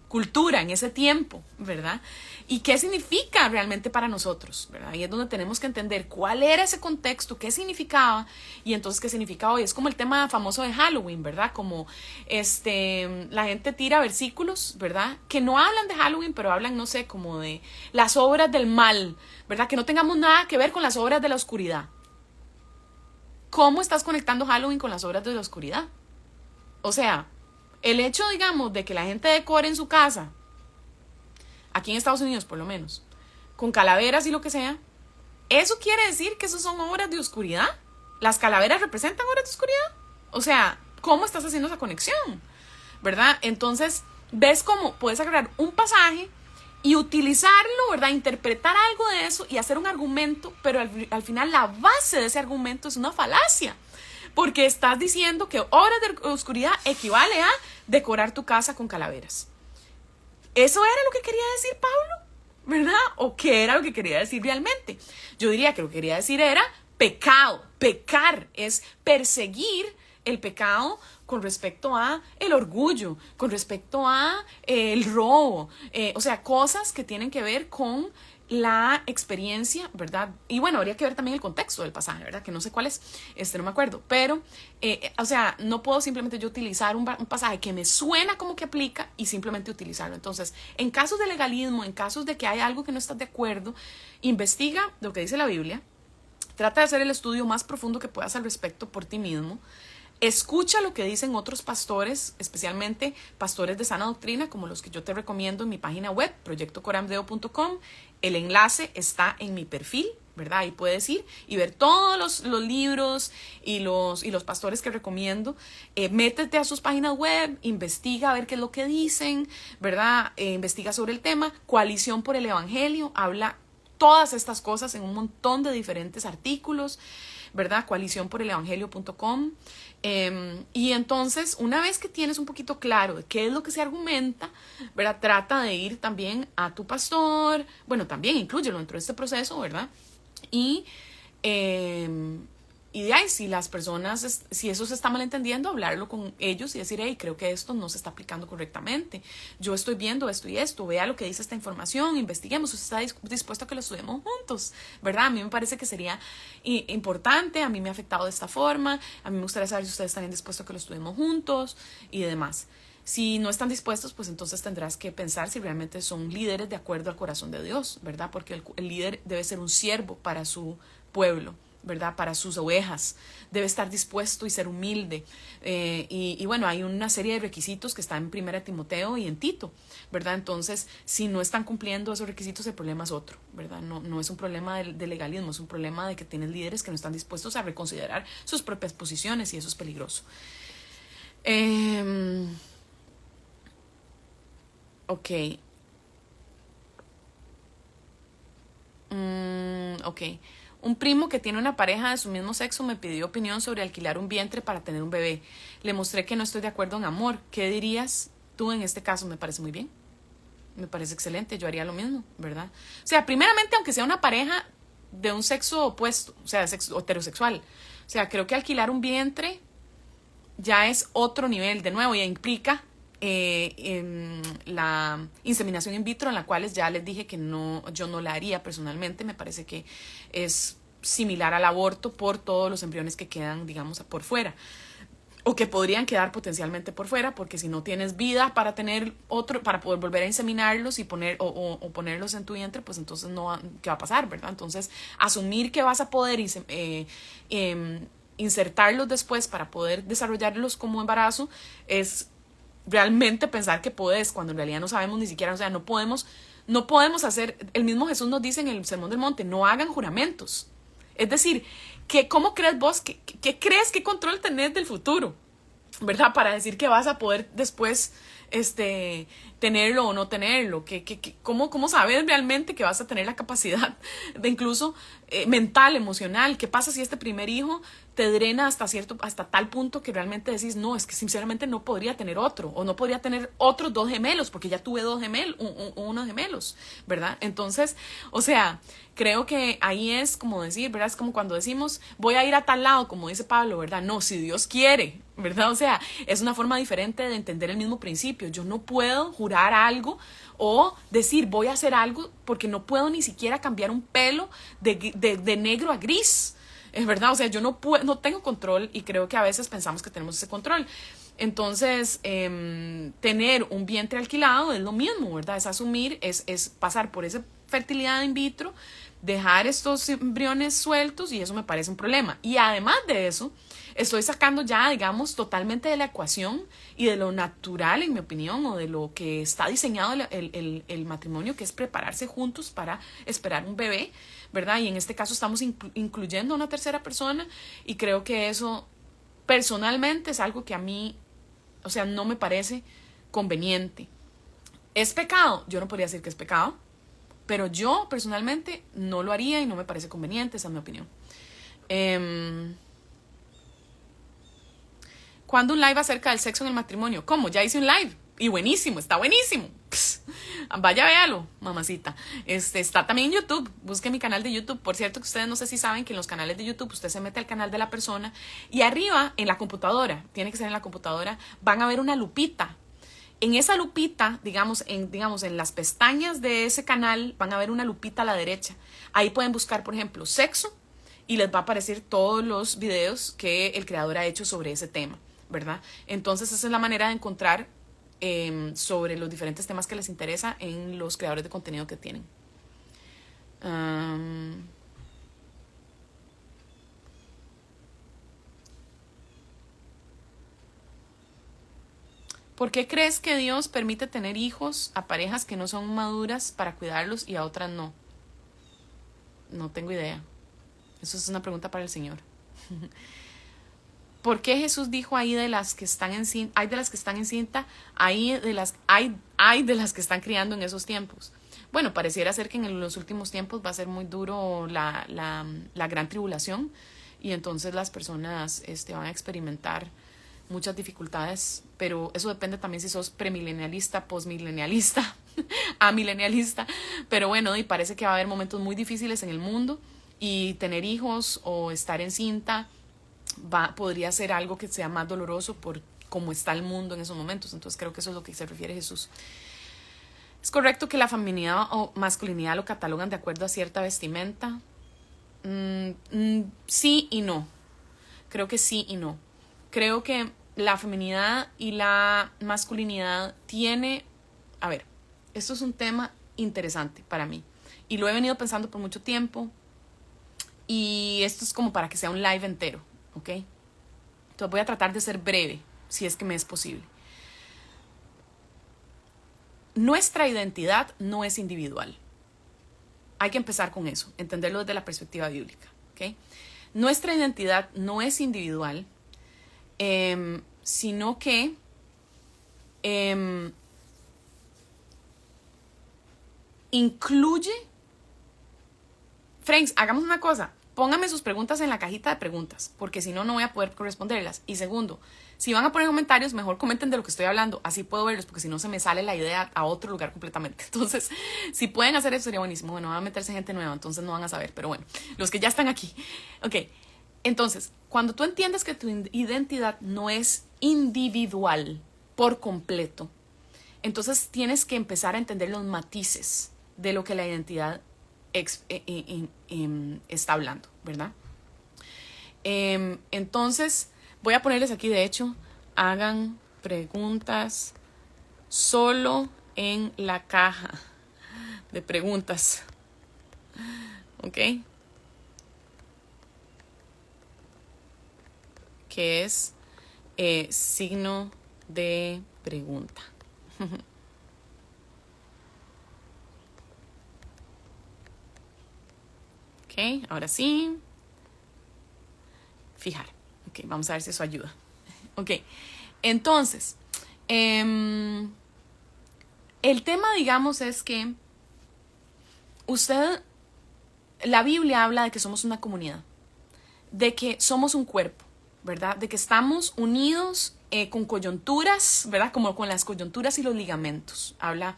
cultura, en ese tiempo, ¿verdad? ¿Y qué significa realmente para nosotros, ¿verdad? Ahí es donde tenemos que entender cuál era ese contexto, qué significaba y entonces qué significa hoy. Es como el tema famoso de Halloween, ¿verdad? Como la gente tira versículos, ¿verdad? Que no hablan de Halloween, pero hablan, no sé, como de las obras del mal, ¿verdad? Que no tengamos nada que ver con las obras de la oscuridad. ¿Cómo estás conectando Halloween con las obras de la oscuridad? O sea, el hecho, digamos, de que la gente decore en su casa, aquí en Estados Unidos por lo menos, con calaveras y lo que sea, ¿eso quiere decir que eso son obras de oscuridad? ¿Las calaveras representan horas de oscuridad? O sea, ¿cómo estás haciendo esa conexión? ¿Verdad? Entonces, ves cómo puedes agarrar un pasaje y utilizarlo, ¿verdad? Interpretar algo de eso y hacer un argumento, pero al final la base de ese argumento es una falacia. Porque estás diciendo que horas de oscuridad equivale a decorar tu casa con calaveras. ¿Eso era lo que quería decir Pablo? ¿Verdad? ¿O qué era lo que quería decir realmente? Yo diría que lo que quería decir era pecado. Pecar es perseguir el pecado con respecto a el orgullo, con respecto a el robo, o sea, cosas que tienen que ver con la experiencia, ¿verdad? Y bueno, habría que ver también el contexto del pasaje, ¿verdad? Que no sé cuál es, no me acuerdo, pero, o sea, no puedo simplemente yo utilizar un pasaje que me suena como que aplica y simplemente utilizarlo. Entonces, en casos de legalismo, en casos de que hay algo que no estás de acuerdo, investiga lo que dice la Biblia, trata de hacer el estudio más profundo que puedas al respecto por ti mismo. Escucha lo que dicen otros pastores, especialmente pastores de sana doctrina, como los que yo te recomiendo en mi página web, proyectocoramdeo.com. El enlace está en mi perfil, ¿verdad? Ahí puedes ir y ver todos los libros y los pastores que recomiendo. Métete a sus páginas web, investiga a ver qué es lo que dicen, ¿verdad? Investiga sobre el tema. Coalición por el Evangelio habla todas estas cosas en un montón de diferentes artículos, ¿verdad? coaliciónporelevangelio.com. Y entonces, una vez que tienes un poquito claro de qué es lo que se argumenta, ¿verdad? Trata de ir también a tu pastor, bueno, también inclúyelo dentro de este proceso, ¿verdad? Y de ahí, si las personas, si eso se está malentendiendo, hablarlo con ellos y decir, hey, creo que esto no se está aplicando correctamente. Yo estoy viendo esto y esto, vea lo que dice esta información, investiguemos, usted está dispuesto a que lo estudiemos juntos, ¿verdad? A mí me parece que sería importante, a mí me ha afectado de esta forma, a mí me gustaría saber si ustedes están dispuestos a que lo estudiemos juntos y demás. Si no están dispuestos, pues entonces tendrás que pensar si realmente son líderes de acuerdo al corazón de Dios, ¿verdad? Porque el líder debe ser un siervo para su pueblo, ¿verdad? Para sus ovejas, debe estar dispuesto y ser humilde, y bueno, hay una serie de requisitos que están en 1 Timoteo y en Tito, ¿verdad? Entonces, si no están cumpliendo esos requisitos, el problema es otro, ¿verdad? No es un problema de legalismo, es un problema de que tienes líderes que no están dispuestos a reconsiderar sus propias posiciones y eso es peligroso. Ok. Ok. Un primo que tiene una pareja de su mismo sexo me pidió opinión sobre alquilar un vientre para tener un bebé. Le mostré que no estoy de acuerdo en amor. ¿Qué dirías tú en este caso? Me parece muy bien. Me parece excelente. Yo haría lo mismo, ¿verdad? O sea, primeramente, aunque sea una pareja de un sexo opuesto, o sea, sexo heterosexual. O sea, creo que alquilar un vientre ya es otro nivel, de nuevo, ya implica la inseminación in vitro, en la cual ya les dije que no, yo no la haría personalmente. Me parece que es similar al aborto por todos los embriones que quedan, digamos, por fuera o que podrían quedar potencialmente por fuera, porque si no tienes vida para tener otro, para poder volver a inseminarlos y poner o ponerlos en tu vientre, pues entonces no, ¿qué va a pasar, verdad? Entonces, asumir que vas a poder insertarlos después para poder desarrollarlos como embarazo es realmente pensar que puedes, cuando en realidad no sabemos ni siquiera, o sea, no podemos hacer, el mismo Jesús nos dice en el Sermón del Monte, no hagan juramentos. Es decir, ¿cómo crees vos, qué crees, qué control tenés del futuro, verdad? Para decir que vas a poder después tenerlo o no tenerlo, ¿cómo sabes realmente que vas a tener la capacidad de incluso mental, emocional? ¿Qué pasa si este primer hijo te drena hasta tal punto que realmente decís, no, es que sinceramente no podría tener otro, o no podría tener otros 2 gemelos, porque ya tuve 2 gemelos, unos gemelos, ¿verdad? Entonces, o sea, creo que ahí es como decir, ¿verdad? Es como cuando decimos, voy a ir a tal lado, como dice Pablo, ¿verdad? No, si Dios quiere, ¿verdad? O sea, es una forma diferente de entender el mismo principio. Yo no puedo jurar algo o decir voy a hacer algo porque no puedo ni siquiera cambiar un pelo de negro a gris, es verdad. O sea, yo no tengo control y creo que a veces pensamos que tenemos ese control. Entonces, tener un vientre alquilado es lo mismo, ¿verdad? Es asumir, es pasar por esa fertilidad in vitro, dejar estos embriones sueltos, y eso me parece un problema. Y además de eso, estoy sacando ya, digamos, totalmente de la ecuación y de lo natural, en mi opinión, o de lo que está diseñado el matrimonio, que es prepararse juntos para esperar un bebé, ¿verdad? Y en este caso estamos incluyendo a una tercera persona y creo que eso personalmente es algo que a mí, o sea, no me parece conveniente. ¿Es pecado? Yo no podría decir que es pecado, pero yo personalmente no lo haría y no me parece conveniente, esa es mi opinión. ¿Cuándo un live acerca del sexo en el matrimonio? ¿Cómo? Ya hice un live y buenísimo, está buenísimo. Pss, vaya, véalo, mamacita. Está también en YouTube, busque mi canal de YouTube. Por cierto, que ustedes no sé si saben que en los canales de YouTube usted se mete al canal de la persona y arriba en la computadora, tiene que ser en la computadora, van a ver una lupita. En esa lupita, digamos, en las pestañas de ese canal, van a ver una lupita a la derecha. Ahí pueden buscar, por ejemplo, sexo y les va a aparecer todos los videos que el creador ha hecho sobre ese tema, ¿verdad? Entonces esa es la manera de encontrar sobre los diferentes temas que les interesa en los creadores de contenido que tienen. ¿Por qué crees que Dios permite tener hijos a parejas que no son maduras para cuidarlos y a otras no? No tengo idea. Eso es una pregunta para el Señor. ¿Por qué Jesús dijo ahí de las que están encinta, hay de las que están encinta, hay de las que están criando en esos tiempos? Bueno, pareciera ser que en los últimos tiempos va a ser muy duro la gran tribulación y entonces las personas van a experimentar muchas dificultades, pero eso depende también si sos premilenialista, postmilenialista, amilenialista, pero bueno, y parece que va a haber momentos muy difíciles en el mundo y tener hijos o estar encinta podría ser algo que sea más doloroso por cómo está el mundo en esos momentos. Entonces creo que eso es lo que se refiere Jesús. ¿Es correcto que la feminidad o masculinidad lo catalogan de acuerdo a cierta vestimenta? Sí y no. Creo que sí y no. Creo que la feminidad y la masculinidad tiene... A ver, esto es un tema interesante para mí. Y lo he venido pensando por mucho tiempo. Y esto es como para que sea un live entero, ¿ok? Entonces voy a tratar de ser breve, si es que me es posible. Nuestra identidad no es individual. Hay que empezar con eso, entenderlo desde la perspectiva bíblica, ¿ok? Nuestra identidad no es individual, sino que incluye... Friends, hagamos una cosa, pónganme sus preguntas en la cajita de preguntas, porque si no, no voy a poder responderlas. Y segundo, si van a poner comentarios, mejor comenten de lo que estoy hablando, así puedo verlos, porque si no se me sale la idea a otro lugar completamente. Entonces, si pueden hacer eso sería buenísimo. Bueno, va a meterse gente nueva, entonces no van a saber, pero bueno, los que ya están aquí. Ok, entonces, cuando tú entiendes que tu identidad no es individual por completo, entonces tienes que empezar a entender los matices de lo que la identidad está hablando, ¿verdad? Entonces, voy a ponerles aquí, de hecho, hagan preguntas solo en la caja de preguntas, ¿ok? Que es signo de pregunta. Ok, ahora sí. Fijar. Ok, vamos a ver si eso ayuda. Ok, entonces, el tema, digamos, es que la Biblia habla de que somos una comunidad, de que somos un cuerpo, ¿verdad? De que estamos unidos con coyunturas, ¿verdad? Como con las coyunturas y los ligamentos. Habla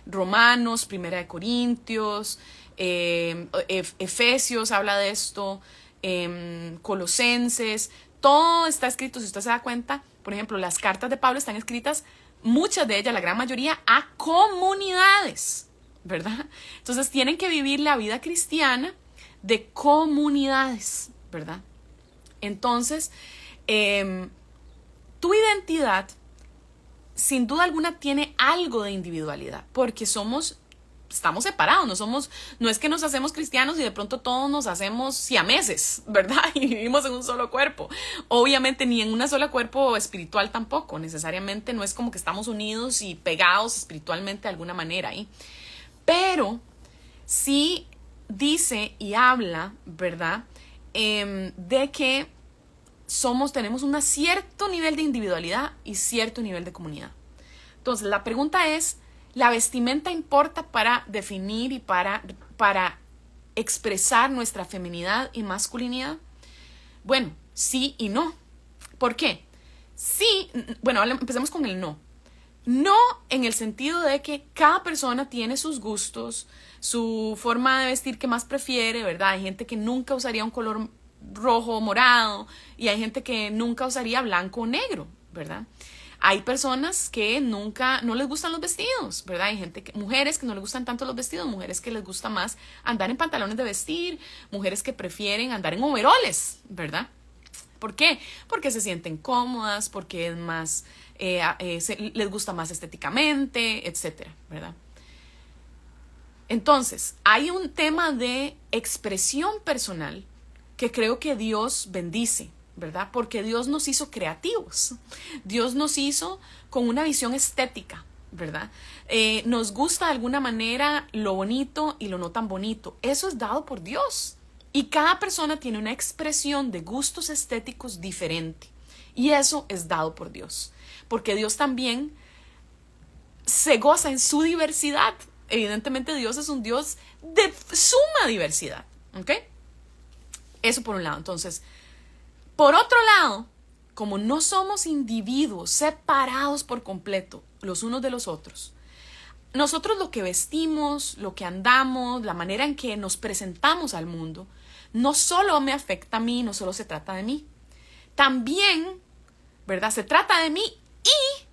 Romanos, Primera de Corintios, Efesios habla de esto, Colosenses, todo está escrito, si usted se da cuenta, por ejemplo, las cartas de Pablo están escritas, muchas de ellas, la gran mayoría, a comunidades, ¿verdad? Entonces tienen que vivir la vida cristiana de comunidades, ¿verdad? Entonces, tu identidad, sin duda alguna, tiene algo de individualidad, porque estamos separados, no es que nos hacemos cristianos y de pronto todos nos hacemos siameses, ¿verdad? Y vivimos en un solo cuerpo. Obviamente ni en una sola cuerpo espiritual tampoco, necesariamente no es como que estamos unidos y pegados espiritualmente de alguna manera ahí. Pero sí dice y habla, ¿verdad? De que tenemos un cierto nivel de individualidad y cierto nivel de comunidad. Entonces, la pregunta es, ¿la vestimenta importa para definir y para expresar nuestra feminidad y masculinidad? Bueno, sí y no. ¿Por qué? Sí, bueno, empecemos con el no. No en el sentido de que cada persona tiene sus gustos, su forma de vestir que más prefiere, ¿verdad? Hay gente que nunca usaría un color rojo o morado y hay gente que nunca usaría blanco o negro, ¿verdad? Hay personas que nunca, no les gustan los vestidos, ¿verdad? Hay mujeres que no les gustan tanto los vestidos, mujeres que les gusta más andar en pantalones de vestir, mujeres que prefieren andar en overoles, ¿verdad? ¿Por qué? Porque se sienten cómodas, porque es más, les gusta más estéticamente, etcétera, ¿verdad? Entonces, hay un tema de expresión personal que creo que Dios bendice, ¿verdad? Porque Dios nos hizo creativos. Dios nos hizo con una visión estética, ¿verdad? Nos gusta de alguna manera lo bonito y lo no tan bonito. Eso es dado por Dios. Y cada persona tiene una expresión de gustos estéticos diferente. Y eso es dado por Dios. Porque Dios también se goza en su diversidad. Evidentemente Dios es un Dios de suma diversidad. ¿Ok? Eso por un lado. Entonces, por otro lado, como no somos individuos separados por completo los unos de los otros, nosotros lo que vestimos, lo que andamos, la manera en que nos presentamos al mundo, no solo me afecta a mí, no solo se trata de mí. También, ¿verdad? Se trata de mí y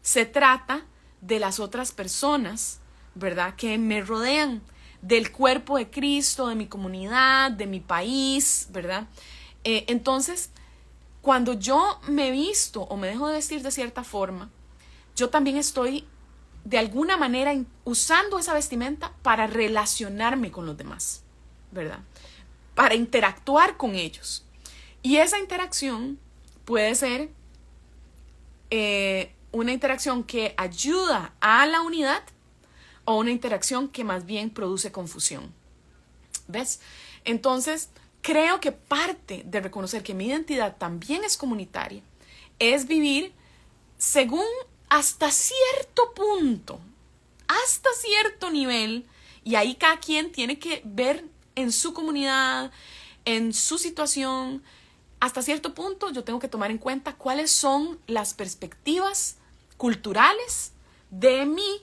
se trata de las otras personas, ¿verdad? Que me rodean, del cuerpo de Cristo, de mi comunidad, de mi país, ¿verdad? Entonces, cuando yo me visto o me dejo de vestir de cierta forma, yo también estoy de alguna manera usando esa vestimenta para relacionarme con los demás, ¿verdad? Para interactuar con ellos. Y esa interacción puede ser una interacción que ayuda a la unidad o una interacción que más bien produce confusión. ¿Ves? Entonces, creo que parte de reconocer que mi identidad también es comunitaria es vivir según hasta cierto punto, hasta cierto nivel, y ahí cada quien tiene que ver en su comunidad, en su situación, hasta cierto punto yo tengo que tomar en cuenta cuáles son las perspectivas culturales de mí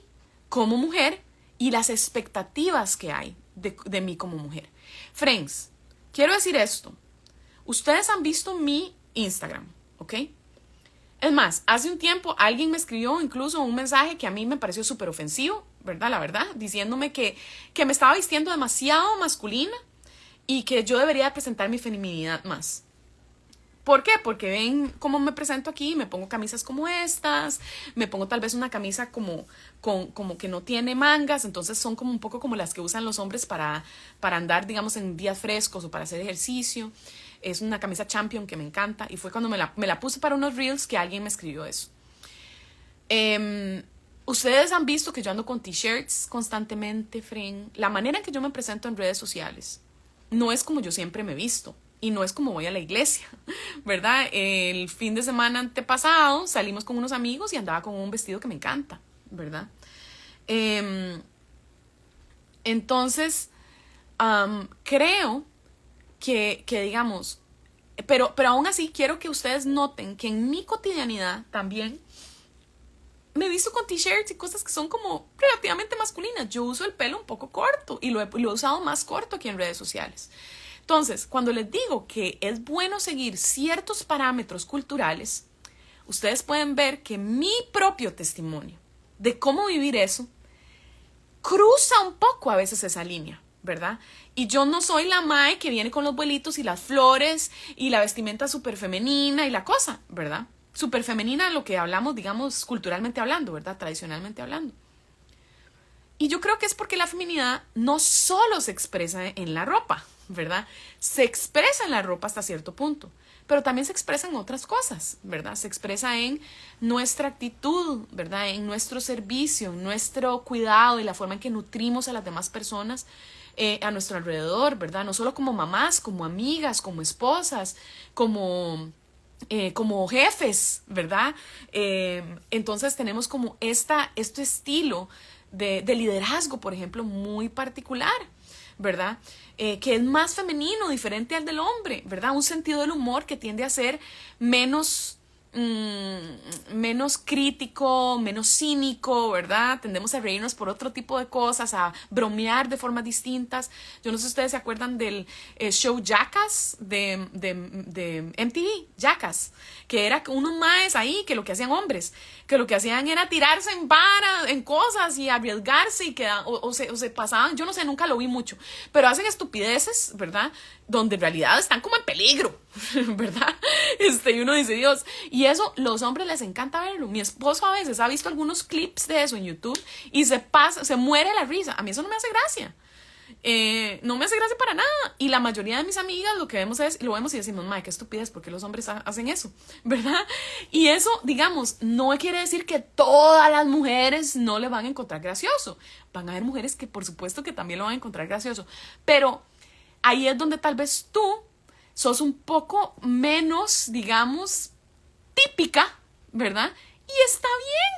como mujer y las expectativas que hay de mí como mujer. Friends, quiero decir esto. Ustedes han visto mi Instagram, ¿ok? Es más, hace un tiempo alguien me escribió incluso un mensaje que a mí me pareció súper ofensivo, ¿verdad? La verdad, diciéndome que me estaba vistiendo demasiado masculina y que yo debería presentar mi feminidad más. ¿Por qué? Porque ven cómo me presento aquí, me pongo camisas como estas, me pongo tal vez una camisa como que no tiene mangas, entonces son como un poco como las que usan los hombres para andar, digamos, en días frescos o para hacer ejercicio. Es una camisa Champion que me encanta y fue cuando me la puse para unos reels que alguien me escribió eso. Ustedes han visto que yo ando con t-shirts constantemente, friend. La manera en que yo me presento en redes sociales no es como yo siempre me he visto. Y no es como voy a la iglesia, ¿verdad? El fin de semana antepasado salimos con unos amigos y andaba con un vestido que me encanta, ¿verdad? Entonces, creo que digamos, pero aún así quiero que ustedes noten que en mi cotidianidad también me he visto con t-shirts y cosas que son como relativamente masculinas. Yo uso el pelo un poco corto y lo he usado más corto aquí en redes sociales. Entonces, cuando les digo que es bueno seguir ciertos parámetros culturales, ustedes pueden ver que mi propio testimonio de cómo vivir eso cruza un poco a veces esa línea, ¿verdad? Y yo no soy la mae que viene con los vuelitos y las flores y la vestimenta súper femenina y la cosa, ¿verdad? Súper femenina lo que hablamos, digamos, culturalmente hablando, ¿verdad? Tradicionalmente hablando. Y yo creo que es porque la feminidad no solo se expresa en la ropa, ¿verdad? Se expresa en la ropa hasta cierto punto, pero también se expresa en otras cosas, ¿verdad? Se expresa en nuestra actitud, ¿verdad? En nuestro servicio, en nuestro cuidado y la forma en que nutrimos a las demás personas a nuestro alrededor, ¿verdad? No solo como mamás, como amigas, como esposas, como jefes, ¿verdad? Entonces tenemos como este estilo de liderazgo, por ejemplo, muy particular, ¿verdad? Que es más femenino, diferente al del hombre, ¿verdad? Un sentido del humor que tiende a ser menos menos crítico, menos cínico, ¿verdad? Tendemos a reírnos por otro tipo de cosas, a bromear de formas distintas. Yo no sé si ustedes se acuerdan del show Jackass de MTV, Jackass, que era unos maes ahí que lo que hacían hombres, que lo que hacían era tirarse en cosas y arriesgarse y se pasaban, yo no sé, nunca lo vi mucho, pero hacen estupideces, ¿verdad? Donde en realidad están como en peligro, ¿verdad? Y uno dice, Dios, y eso los hombres les encanta verlo. Mi esposo a veces ha visto algunos clips de eso en YouTube y se muere la risa. A mí eso no me hace gracia. No me hace gracia para nada. Y la mayoría de mis amigas lo vemos y decimos, madre, qué estupidez, ¿por qué los hombres hacen eso? ¿Verdad? Y eso, digamos, no quiere decir que todas las mujeres no le van a encontrar gracioso. Van a haber mujeres que por supuesto que también lo van a encontrar gracioso. Pero ahí es donde tal vez tú sos un poco menos, digamos, típica, ¿verdad? Y está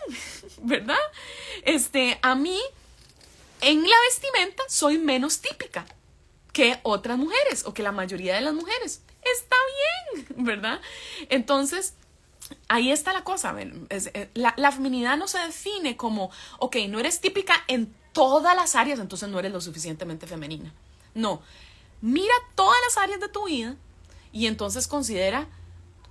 bien, ¿verdad? A mí, en la vestimenta, soy menos típica que otras mujeres o que la mayoría de las mujeres. Está bien, ¿verdad? Entonces, ahí está la cosa. La feminidad no se define como, ok, no eres típica en todas las áreas, entonces no eres lo suficientemente femenina. No. Mira todas las áreas de tu vida y entonces considera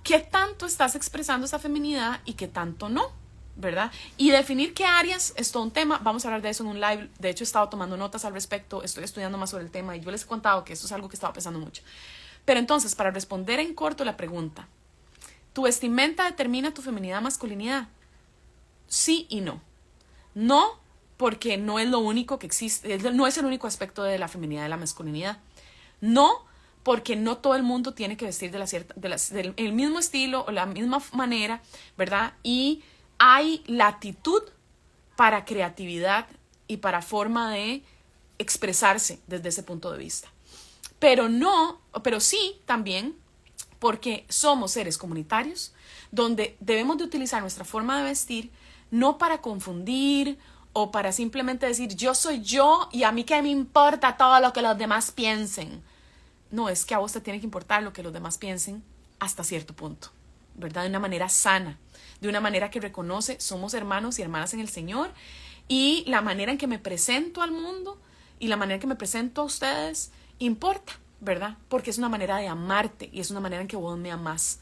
qué tanto estás expresando esa feminidad y qué tanto no, ¿verdad? Y definir qué áreas es todo un tema. Vamos a hablar de eso en un live. De hecho, he estado tomando notas al respecto. Estoy estudiando más sobre el tema y yo les he contado que esto es algo que estaba pensando mucho. Pero entonces, para responder en corto la pregunta, ¿tu vestimenta determina tu feminidad, masculinidad? Sí y no. No, porque no es lo único que existe, no es el único aspecto de la feminidad y de la masculinidad. No, porque no todo el mundo tiene que vestir del mismo estilo o la misma manera, ¿verdad? Y hay latitud para creatividad y para forma de expresarse desde ese punto de vista. Pero sí también porque somos seres comunitarios donde debemos de utilizar nuestra forma de vestir no para confundir o para simplemente decir yo soy yo y a mí qué me importa todo lo que los demás piensen. No, es que a vos te tiene que importar lo que los demás piensen hasta cierto punto, ¿verdad? De una manera sana, de una manera que reconoce somos hermanos y hermanas en el Señor y la manera en que me presento al mundo y la manera en que me presento a ustedes importa, ¿verdad? Porque es una manera de amarte y es una manera en que vos me amás.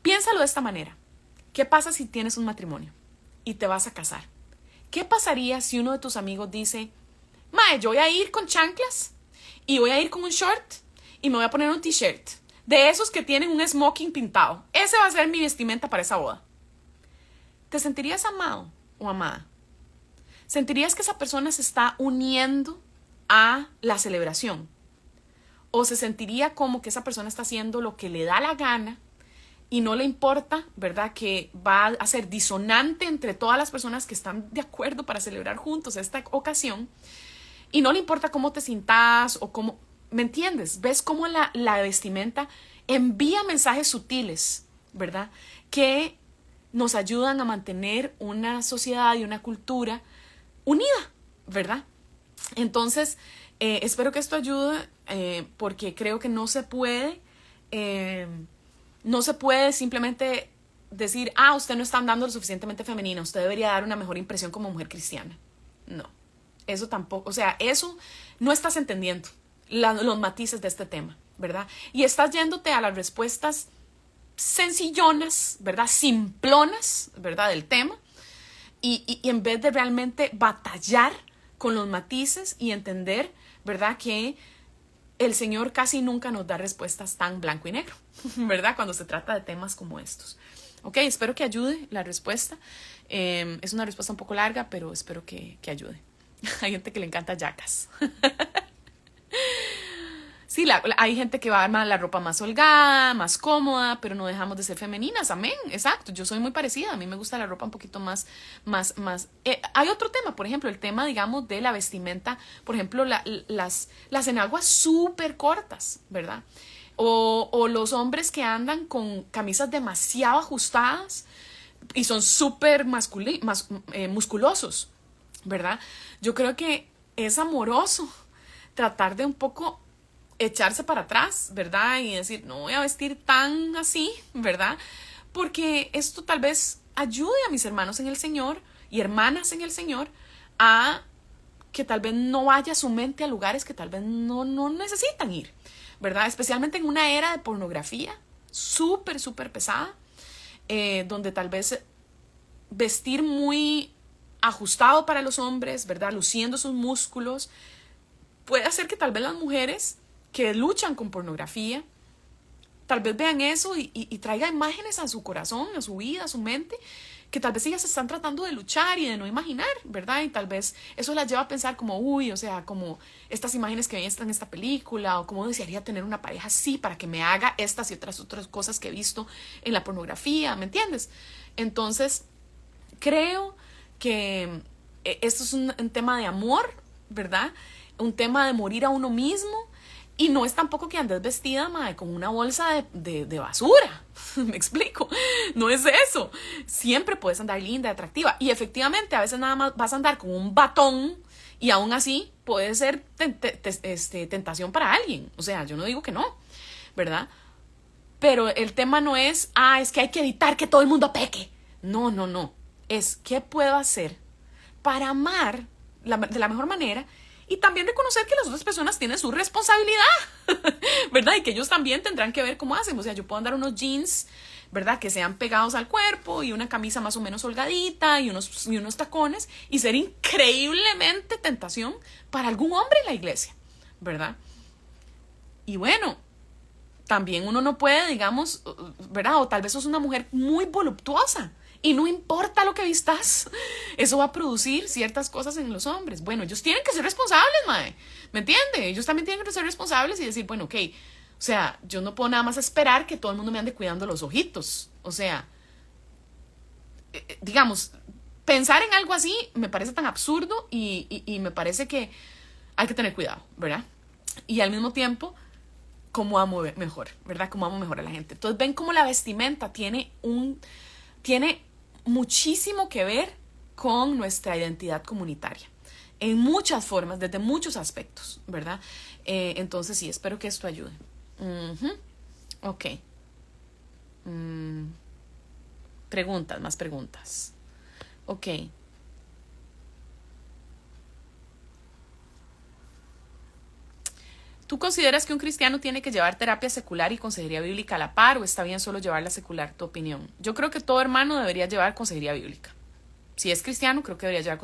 Piénsalo de esta manera. ¿Qué pasa si tienes un matrimonio y te vas a casar? ¿Qué pasaría si uno de tus amigos dice, mae, yo voy a ir con chanclas y voy a ir con un short y me voy a poner un t-shirt de esos que tienen un smoking pintado? Ese va a ser mi vestimenta para esa boda. ¿Te sentirías amado o amada? ¿Sentirías que esa persona se está uniendo a la celebración? ¿O se sentiría como que esa persona está haciendo lo que le da la gana y no le importa, ¿verdad? Que va a ser disonante entre todas las personas que están de acuerdo para celebrar juntos esta ocasión y no le importa cómo te sientas o cómo... ¿Me entiendes? ¿Ves cómo la vestimenta envía mensajes sutiles, ¿verdad? Que nos ayudan a mantener una sociedad y una cultura unida, ¿verdad? Entonces, espero que esto ayude porque creo que no se puede simplemente decir, usted no está andando lo suficientemente femenina, usted debería dar una mejor impresión como mujer cristiana. No, eso tampoco, o sea, eso no estás entendiendo los matices de este tema, ¿verdad? Y estás yéndote a las respuestas sencillonas, ¿verdad? Simplonas, ¿verdad? Del tema. Y en vez de realmente batallar con los matices y entender, ¿verdad? Que el Señor casi nunca nos da respuestas tan blanco y negro, ¿verdad? Cuando se trata de temas como estos. Ok, espero que ayude la respuesta. Es una respuesta un poco larga, pero espero que ayude. Hay gente que le encanta Jackass. Sí, hay gente que va a armar la ropa más holgada, más cómoda, pero no dejamos de ser femeninas, amén, exacto, yo soy muy parecida, a mí me gusta la ropa un poquito más. Hay otro tema, por ejemplo, el tema, digamos, de la vestimenta, por ejemplo, las enaguas súper cortas, ¿verdad? O los hombres que andan con camisas demasiado ajustadas y son súper musculosos, ¿verdad? Yo creo que es amoroso tratar de un poco echarse para atrás, ¿verdad? Y decir, no voy a vestir tan así, ¿verdad? Porque esto tal vez ayude a mis hermanos en el Señor y hermanas en el Señor a que tal vez no vaya su mente a lugares que tal vez no necesitan ir, ¿verdad? Especialmente en una era de pornografía súper, súper pesada, donde tal vez vestir muy ajustado para los hombres, ¿verdad? Luciendo sus músculos, puede hacer que tal vez las mujeres que luchan con pornografía, tal vez vean eso y traiga imágenes a su corazón, a su vida, a su mente, que tal vez ellas están tratando de luchar y de no imaginar, ¿verdad? Y tal vez eso las lleva a pensar como, uy, o sea, como estas imágenes que ven en esta película, o cómo desearía tener una pareja así para que me haga estas y otras cosas que he visto en la pornografía, ¿me entiendes? Entonces, creo que esto es un tema de amor, ¿verdad? Un tema de morir a uno mismo. Y no es tampoco que andes vestida, mae, con una bolsa de basura. Me explico. No es eso. Siempre puedes andar linda, atractiva. Y efectivamente, a veces nada más vas a andar con un batón y aún así puede ser tentación para alguien. O sea, yo no digo que no, ¿verdad? Pero el tema no es, es que hay que evitar que todo el mundo peque. No, no, no. Es, ¿qué puedo hacer para amar de la mejor manera? Y también reconocer que las otras personas tienen su responsabilidad, ¿verdad? Y que ellos también tendrán que ver cómo hacen. O sea, yo puedo andar unos jeans, ¿verdad? Que sean pegados al cuerpo y una camisa más o menos holgadita y unos tacones y ser increíblemente tentación para algún hombre en la iglesia, ¿verdad? Y bueno, también uno no puede, digamos, ¿verdad? O tal vez sos una mujer muy voluptuosa. Y no importa lo que vistas, eso va a producir ciertas cosas en los hombres. Bueno, ellos tienen que ser responsables, mae. ¿Me entiende? Ellos también tienen que ser responsables y decir, bueno, ok, o sea, yo no puedo nada más esperar que todo el mundo me ande cuidando los ojitos. O sea, digamos, pensar en algo así me parece tan absurdo y me parece que hay que tener cuidado, ¿verdad? Y al mismo tiempo, cómo amo mejor, ¿verdad? Cómo amo mejor a la gente. Entonces ven cómo la vestimenta tiene muchísimo que ver con nuestra identidad comunitaria, en muchas formas, desde muchos aspectos, ¿verdad? Entonces sí, espero que esto ayude. Ok. Preguntas, más preguntas. Ok. ¿Tú consideras que un cristiano tiene que llevar terapia secular y consejería bíblica a la par o está bien solo llevar la secular? Tu opinión. Yo creo que todo hermano debería llevar consejería bíblica. Si es cristiano, creo que debería llevar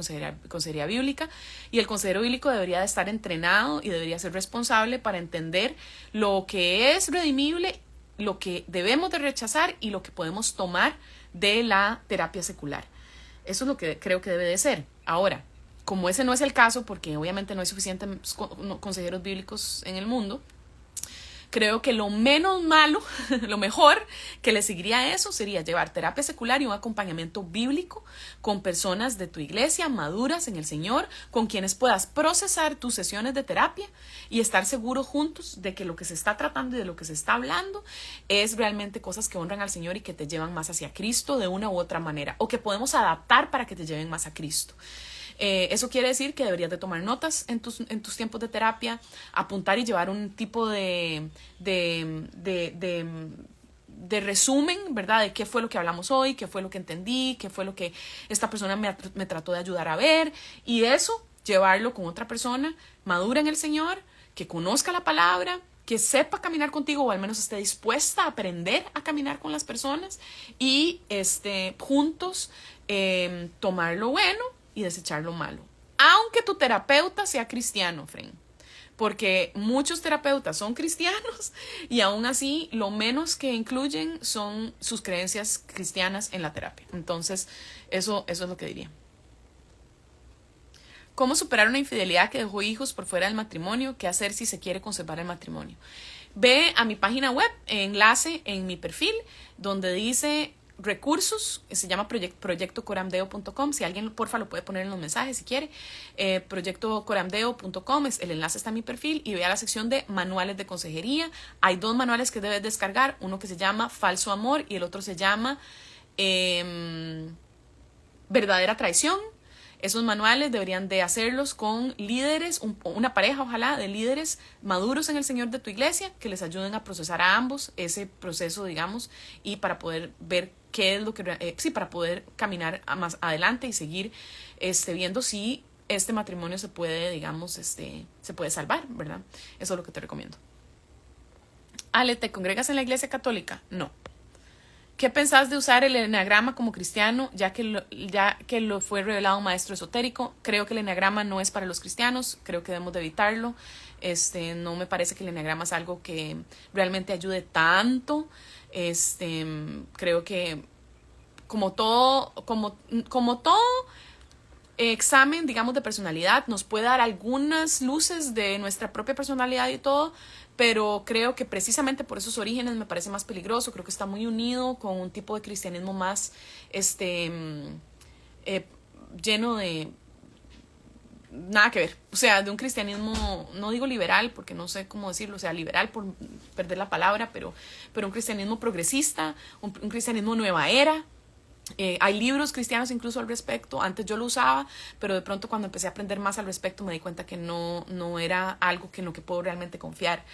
consejería bíblica y el consejero bíblico debería de estar entrenado y debería ser responsable para entender lo que es redimible, lo que debemos de rechazar y lo que podemos tomar de la terapia secular. Eso es lo que creo que debe de ser. Ahora, como ese no es el caso, porque obviamente no hay suficientes consejeros bíblicos en el mundo, creo que lo menos malo, lo mejor que le seguiría a eso sería llevar terapia secular y un acompañamiento bíblico con personas de tu iglesia maduras en el Señor, con quienes puedas procesar tus sesiones de terapia y estar seguros juntos de que lo que se está tratando y de lo que se está hablando es realmente cosas que honran al Señor y que te llevan más hacia Cristo de una u otra manera, o que podemos adaptar para que te lleven más a Cristo. Eso quiere decir que deberías de tomar notas en tus tiempos de terapia, apuntar y llevar un tipo de resumen, ¿verdad? De qué fue lo que hablamos hoy, qué fue lo que entendí, qué fue lo que esta persona me trató de ayudar a ver, y eso llevarlo con otra persona madura en el Señor, que conozca la palabra, que sepa caminar contigo o al menos esté dispuesta a aprender a caminar con las personas y juntos tomar lo bueno y desechar lo malo. Aunque tu terapeuta sea cristiano, friend. Porque muchos terapeutas son cristianos y aún así lo menos que incluyen son sus creencias cristianas en la terapia. Entonces, eso es lo que diría. ¿Cómo superar una infidelidad que dejó hijos por fuera del matrimonio? ¿Qué hacer si se quiere conservar el matrimonio? Ve a mi página web, enlace en mi perfil, donde dice recursos, se llama proyectocoramdeo.com. Si alguien porfa lo puede poner en los mensajes si quiere. Proyectocoramdeo.com, el enlace está en mi perfil, y ve a la sección de manuales de consejería. Hay 2 manuales que debes descargar, uno que se llama Falso Amor y el otro se llama Verdadera Traición. Esos manuales deberían de hacerlos con líderes, una pareja ojalá de líderes maduros en el Señor de tu iglesia, que les ayuden a procesar a ambos ese proceso, digamos, y para poder ver qué es lo que, sí, para poder caminar más adelante y seguir viendo si este matrimonio se puede, digamos, se puede salvar, ¿verdad? Eso es lo que te recomiendo. Ale, ¿te congregas en la iglesia católica? No. ¿Qué pensás de usar el eneagrama como cristiano, ya que lo fue revelado un maestro esotérico? Creo que el eneagrama no es para los cristianos, creo que debemos de evitarlo. No me parece que el eneagrama es algo que realmente ayude tanto. Creo que como todo examen, digamos, de personalidad, nos puede dar algunas luces de nuestra propia personalidad y todo, pero creo que precisamente por esos orígenes me parece más peligroso. Creo que está muy unido con un tipo de cristianismo más lleno de nada que ver, o sea, de un cristianismo, no digo liberal porque no sé cómo decirlo, o sea, liberal por perder la palabra, pero un cristianismo progresista, un cristianismo nueva era. Hay libros cristianos incluso al respecto. Antes yo lo usaba, pero de pronto cuando empecé a aprender más al respecto me di cuenta que no era algo en lo que puedo realmente confiar.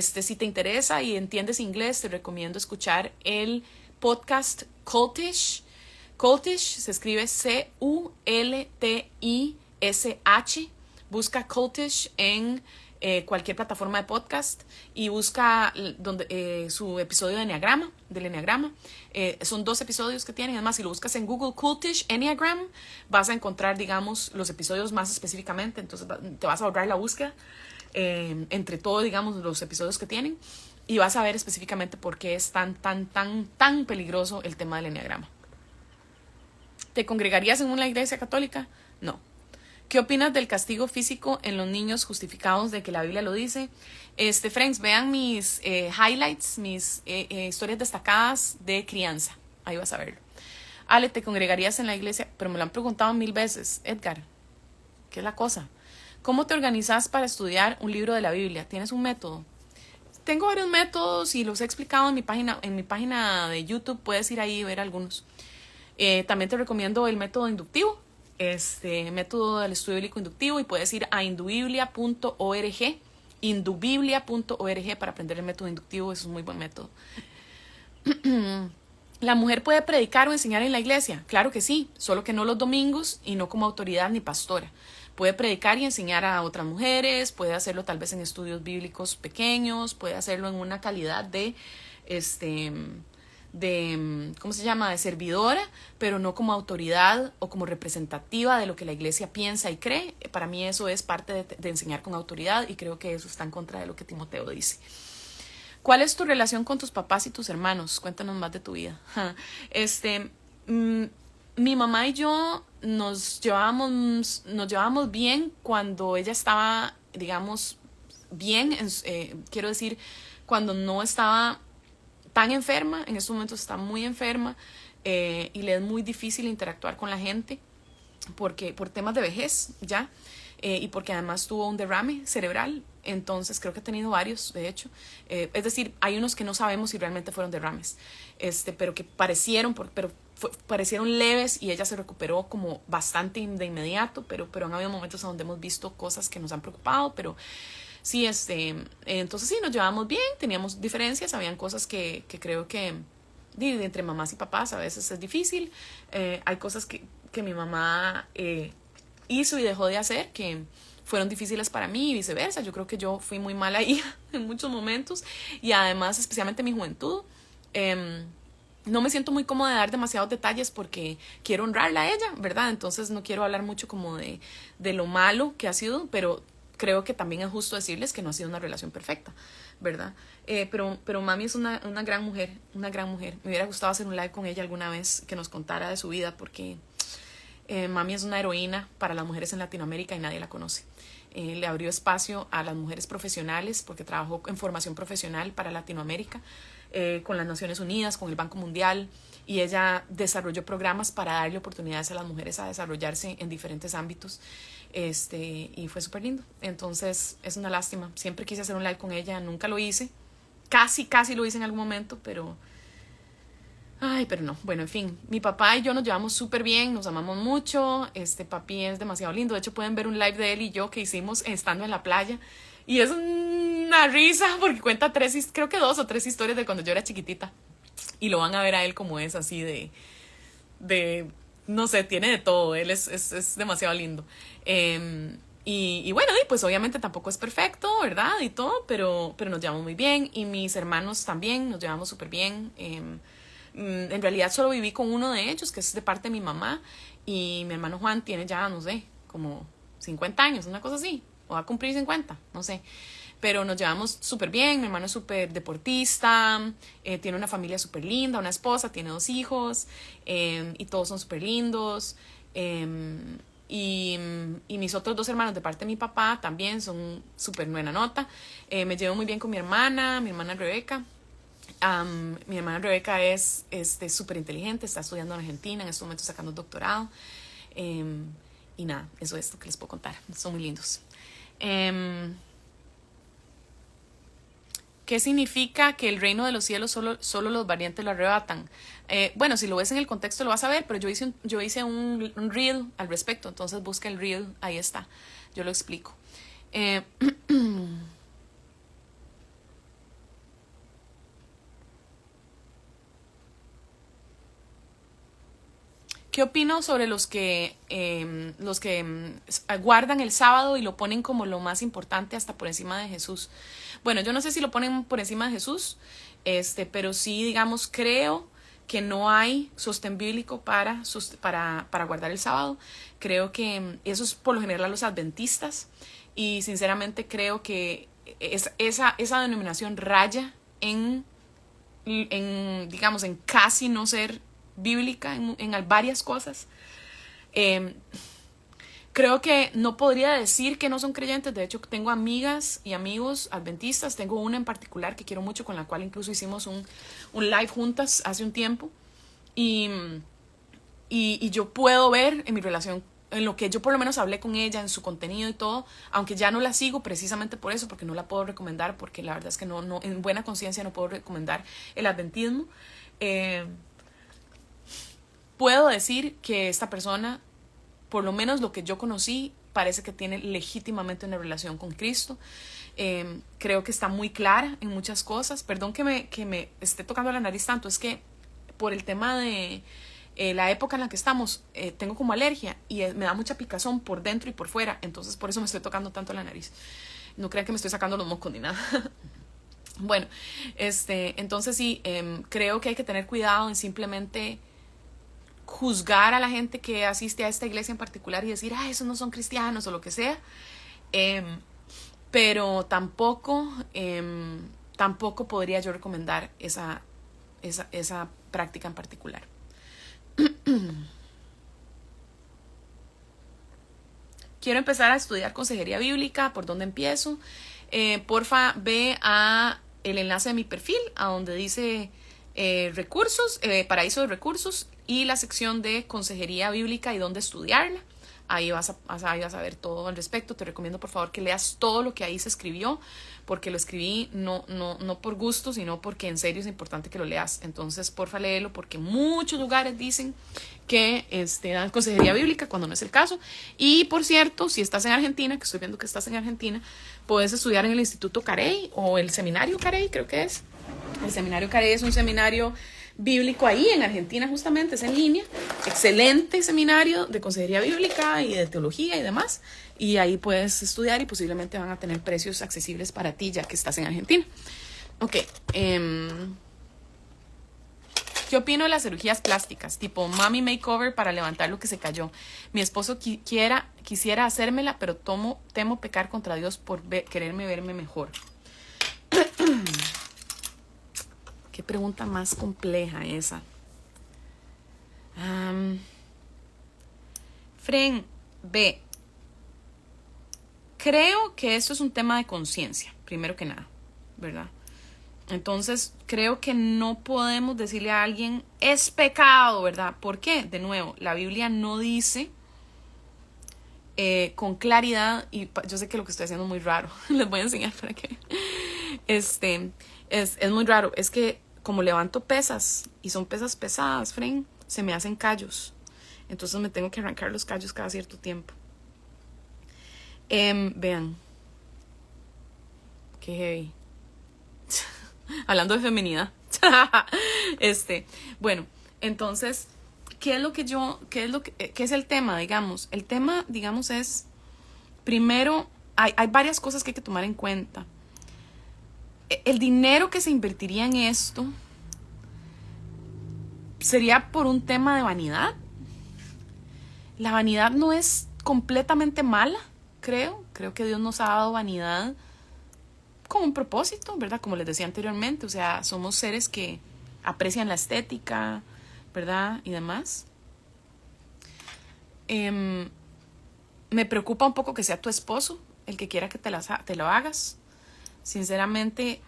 Si te interesa y entiendes inglés, te recomiendo escuchar el podcast Cultish. Cultish se escribe Cultish. Busca Cultish en cualquier plataforma de podcast y busca su episodio de del Enneagrama. Son 2 episodios que tienen. Además, si lo buscas en Google Cultish Enneagram, vas a encontrar, digamos, los episodios más específicamente. Entonces te vas a ahorrar la búsqueda entre todos, digamos, los episodios que tienen, y vas a ver específicamente por qué es tan peligroso el tema del Enneagrama. ¿Te congregarías en una iglesia católica? No. ¿Qué opinas del castigo físico en los niños justificados de que la Biblia lo dice? Friends, vean mis highlights, mis historias destacadas de crianza. Ahí vas a verlo. Ale, ¿te congregarías en la iglesia? Pero me lo han preguntado 1000 veces. Edgar, ¿qué es la cosa? ¿Cómo te organizas para estudiar un libro de la Biblia? ¿Tienes un método? Tengo varios métodos y los he explicado en mi página de YouTube. Puedes ir ahí y ver algunos. También te recomiendo el método inductivo. Método del estudio bíblico inductivo, y puedes ir a indubiblia.org para aprender el método inductivo. Eso es un muy buen método. ¿La mujer puede predicar o enseñar en la iglesia? Claro que sí, solo que no los domingos y no como autoridad ni pastora. Puede predicar y enseñar a otras mujeres, puede hacerlo tal vez en estudios bíblicos pequeños, puede hacerlo en una calidad de ¿cómo se llama?, de servidora, pero no como autoridad o como representativa de lo que la iglesia piensa y cree. Para mí eso es parte de enseñar con autoridad, y creo que eso está en contra de lo que Timoteo dice. ¿Cuál es tu relación con tus papás y tus hermanos? Cuéntanos más de tu vida. Mi mamá y yo nos llevábamos bien cuando ella estaba, digamos, bien, quiero decir, cuando no estaba tan enferma. En estos momentos está muy enferma, y le es muy difícil interactuar con la gente por temas de vejez ya, y porque además tuvo un derrame cerebral. Entonces creo que ha tenido varios, de hecho. Es decir, hay unos que no sabemos si realmente fueron derrames, pero que parecieron leves, y ella se recuperó como bastante de inmediato, pero han habido momentos donde hemos visto cosas que nos han preocupado, pero sí, entonces sí, nos llevábamos bien, teníamos diferencias, habían cosas que creo que entre mamás y papás a veces es difícil. Hay cosas que mi mamá hizo y dejó de hacer que fueron difíciles para mí, y viceversa. Yo creo que yo fui muy mala hija en muchos momentos, y además, especialmente en mi juventud, no me siento muy cómoda de dar demasiados detalles porque quiero honrarla a ella, ¿verdad? Entonces no quiero hablar mucho como de lo malo que ha sido, pero creo que también es justo decirles que no ha sido una relación perfecta, ¿verdad? Pero mami es una gran mujer, una gran mujer. Me hubiera gustado hacer un live con ella alguna vez que nos contara de su vida, porque Mami es una heroína para las mujeres en Latinoamérica y nadie la conoce. Le abrió espacio a las mujeres profesionales porque trabajó en formación profesional para Latinoamérica, con las Naciones Unidas, con el Banco Mundial, y ella desarrolló programas para darle oportunidades a las mujeres a desarrollarse en diferentes ámbitos, y fue súper lindo. Entonces es una lástima, siempre quise hacer un live con ella, nunca lo hice, casi lo hice en algún momento, pero no. Bueno, en fin, mi papá y yo nos llevamos súper bien, nos amamos mucho. Papi es demasiado lindo. De hecho, pueden ver un live de él y yo que hicimos estando en la playa. Y es una risa porque cuenta creo que 2 o 3 historias de cuando yo era chiquitita. Y lo van a ver a él como es, así no sé, tiene de todo. Él es demasiado lindo. Y bueno, y pues obviamente tampoco es perfecto, ¿verdad? Y todo, pero nos llevamos muy bien. Y mis hermanos también nos llevamos súper bien. En realidad solo viví con uno de ellos, que es de parte de mi mamá, y mi hermano Juan tiene ya, no sé, como 50 años, una cosa así, o va a cumplir 50, no sé, pero nos llevamos súper bien. Mi hermano es súper deportista, tiene una familia súper linda, una esposa, tiene 2 hijos, y todos son súper lindos, y mis otros 2 hermanos de parte de mi papá también son súper buena nota. Me llevo muy bien con mi hermana Rebeca. Mi hermana Rebeca es súper inteligente, está estudiando en Argentina, en este momento sacando doctorado. Y nada, eso es lo que les puedo contar. Son muy lindos. ¿Qué significa que el reino de los cielos solo los valientes lo arrebatan? Bueno, si lo ves en el contexto lo vas a ver, pero yo hice un reel al respecto, entonces busca el reel, ahí está, yo lo explico. ¿Qué opino sobre los que guardan el sábado y lo ponen como lo más importante hasta por encima de Jesús? Bueno, yo no sé si lo ponen por encima de Jesús, pero sí, digamos, creo que no hay sostén bíblico para guardar el sábado. Creo que eso es por lo general a los adventistas, y sinceramente creo que esa denominación raya digamos, en casi no ser bíblica en varias cosas. Creo que no podría decir que no son creyentes. De hecho, tengo amigas y amigos adventistas. Tengo una en particular que quiero mucho, con la cual incluso hicimos un live juntas hace un tiempo. Y yo puedo ver en mi relación, en lo que yo por lo menos hablé con ella, en su contenido y todo, aunque ya no la sigo precisamente por eso, porque no la puedo recomendar, porque la verdad es que no en buena conciencia no puedo recomendar el adventismo. Puedo decir que esta persona, por lo menos lo que yo conocí, parece que tiene legítimamente una relación con Cristo. Creo que está muy clara en muchas cosas. Perdón que me esté tocando la nariz tanto, es que por el tema de la época en la que estamos, tengo como alergia y me da mucha picazón por dentro y por fuera, entonces por eso me estoy tocando tanto la nariz. No crean que me estoy sacando los mocos ni nada. Bueno, entonces sí, creo que hay que tener cuidado en simplemente juzgar a la gente que asiste a esta iglesia en particular y decir, esos no son cristianos o lo que sea, pero tampoco podría yo recomendar esa práctica en particular. Quiero empezar a estudiar consejería bíblica. ¿Por dónde empiezo? Porfa, ve a el enlace de mi perfil, a donde dice recursos, paraíso de recursos, y la sección de consejería bíblica y dónde estudiarla. Ahí vas a ver todo al respecto. Te recomiendo por favor que leas todo lo que ahí se escribió, porque lo escribí no por gusto, sino porque en serio es importante que lo leas. Entonces porfa léelo, porque muchos lugares dicen que dan consejería bíblica cuando no es el caso. Y por cierto, si estás en Argentina, que estoy viendo que estás en Argentina, puedes estudiar en el Instituto Carey o el Seminario Carey, creo que es. El Seminario Carey es un seminario bíblico ahí en Argentina, justamente, es en línea. Excelente seminario de consejería bíblica y de teología y demás. Y ahí puedes estudiar y posiblemente van a tener precios accesibles para ti ya que estás en Argentina. Ok. ¿Qué opino de las cirugías plásticas? Tipo mommy makeover para levantar lo que se cayó. Mi esposo quisiera hacérmela, pero temo pecar contra Dios por quererme verme mejor. Qué pregunta más compleja esa. Fren, ve, creo que esto es un tema de conciencia, primero que nada, ¿verdad? Entonces, creo que no podemos decirle a alguien, es pecado, ¿verdad? ¿Por qué? De nuevo, la Biblia no dice con claridad, y yo sé que lo que estoy haciendo es muy raro, les voy a enseñar para que... es muy raro, es que como levanto pesas, y son pesas pesadas, Fren, se me hacen callos. Entonces me tengo que arrancar los callos cada cierto tiempo. Vean. Qué heavy. Hablando de feminidad. Bueno, entonces, ¿qué es el tema, digamos? El tema, digamos, es, primero, hay varias cosas que hay que tomar en cuenta. El dinero que se invertiría en esto sería por un tema de vanidad. La vanidad no es completamente mala, creo. Creo que Dios nos ha dado vanidad con un propósito, ¿verdad? Como les decía anteriormente, o sea, somos seres que aprecian la estética, ¿verdad? Y demás. Me preocupa un poco que sea tu esposo el que quiera que te lo hagas. Sinceramente,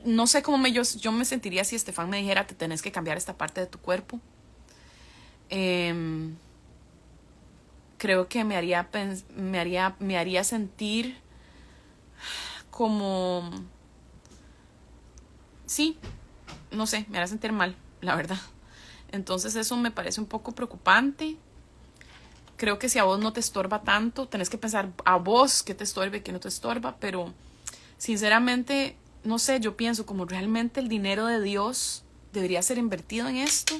no sé cómo yo me sentiría si Estefan me dijera, te tenés que cambiar esta parte de tu cuerpo. Creo que me haría sentir como, sí, no sé, me haría sentir mal, la verdad. Entonces eso me parece un poco preocupante. Creo que si a vos no te estorba tanto, tenés que pensar a vos qué te estorbe, qué no te estorba, pero sinceramente, no sé, yo pienso como realmente el dinero de Dios debería ser invertido en esto,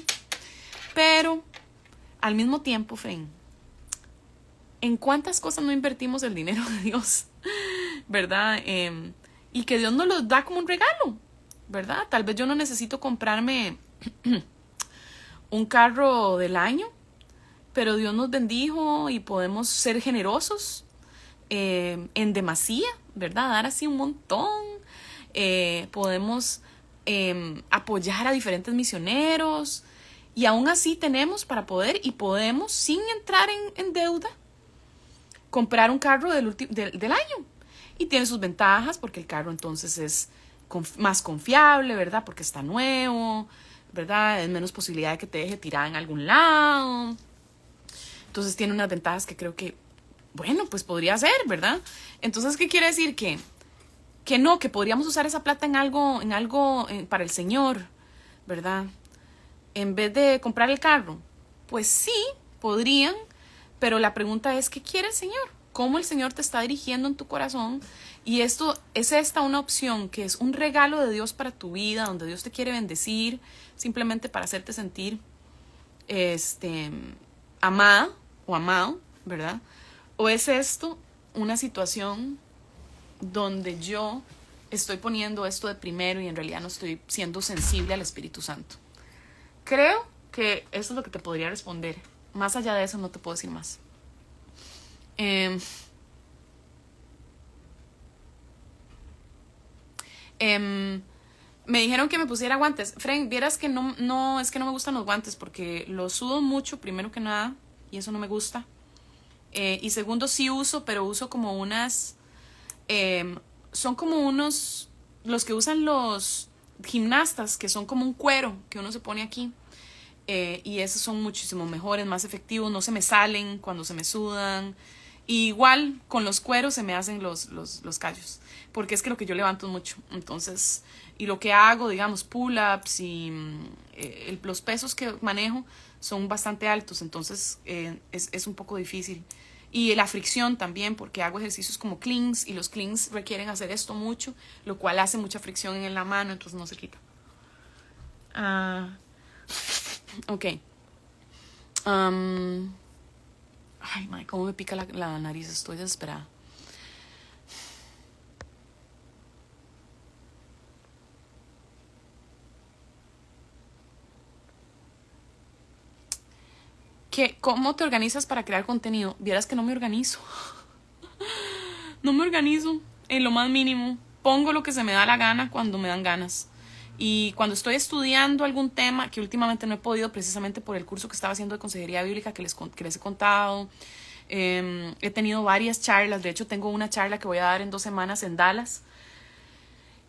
pero al mismo tiempo, Fren, ¿en cuántas cosas no invertimos el dinero de Dios? ¿Verdad? Y que Dios nos los da como un regalo, ¿verdad? Tal vez yo no necesito comprarme un carro del año, pero Dios nos bendijo y podemos ser generosos en demasía, ¿verdad? Dar así un montón. Podemos apoyar a diferentes misioneros y aún así tenemos para poder y podemos, sin entrar en deuda, comprar un carro del año. Y tiene sus ventajas porque el carro entonces es más confiable, ¿verdad? Porque está nuevo, ¿verdad? Es menos posibilidad de que te deje tirada en algún lado. Entonces tiene unas ventajas que creo que, bueno, pues podría ser, ¿verdad? Entonces, ¿qué quiere decir? Que podríamos usar esa plata en algo para el Señor, ¿verdad? En vez de comprar el carro. Pues sí, podrían, pero la pregunta es, ¿qué quiere el Señor? ¿Cómo el Señor te está dirigiendo en tu corazón? Y es esta una opción que es un regalo de Dios para tu vida, donde Dios te quiere bendecir, simplemente para hacerte sentir amada o amado, ¿verdad? ¿O es esto una situación donde yo estoy poniendo esto de primero y en realidad no estoy siendo sensible al Espíritu Santo? Creo que eso es lo que te podría responder. Más allá de eso no te puedo decir más. Me dijeron que me pusiera guantes. Fren, vieras que no es que no me gustan los guantes porque los sudo mucho, primero que nada, y eso no me gusta. Y segundo, sí uso, pero uso como unas... son como unos... Los que usan los gimnastas, que son como un cuero que uno se pone aquí. Y esos son muchísimo mejores, más efectivos, no se me salen cuando se me sudan. Y igual con los cueros se me hacen los callos, porque es que lo que yo levanto es mucho. Entonces, y lo que hago, digamos, pull-ups y los pesos que manejo son bastante altos, entonces es un poco difícil. Y la fricción también, porque hago ejercicios como cleans y los cleans requieren hacer esto mucho, lo cual hace mucha fricción en la mano, entonces no se quita. Ok. Ay, madre, cómo me pica la nariz, estoy desesperada. ¿Cómo te organizas para crear contenido? Vieras que no me organizo. No me organizo en lo más mínimo. Pongo lo que se me da la gana cuando me dan ganas. Y cuando estoy estudiando algún tema, que últimamente no he podido precisamente por el curso que estaba haciendo de consejería bíblica que les he contado, he tenido varias charlas. De hecho, tengo una charla que voy a dar en 2 semanas en Dallas.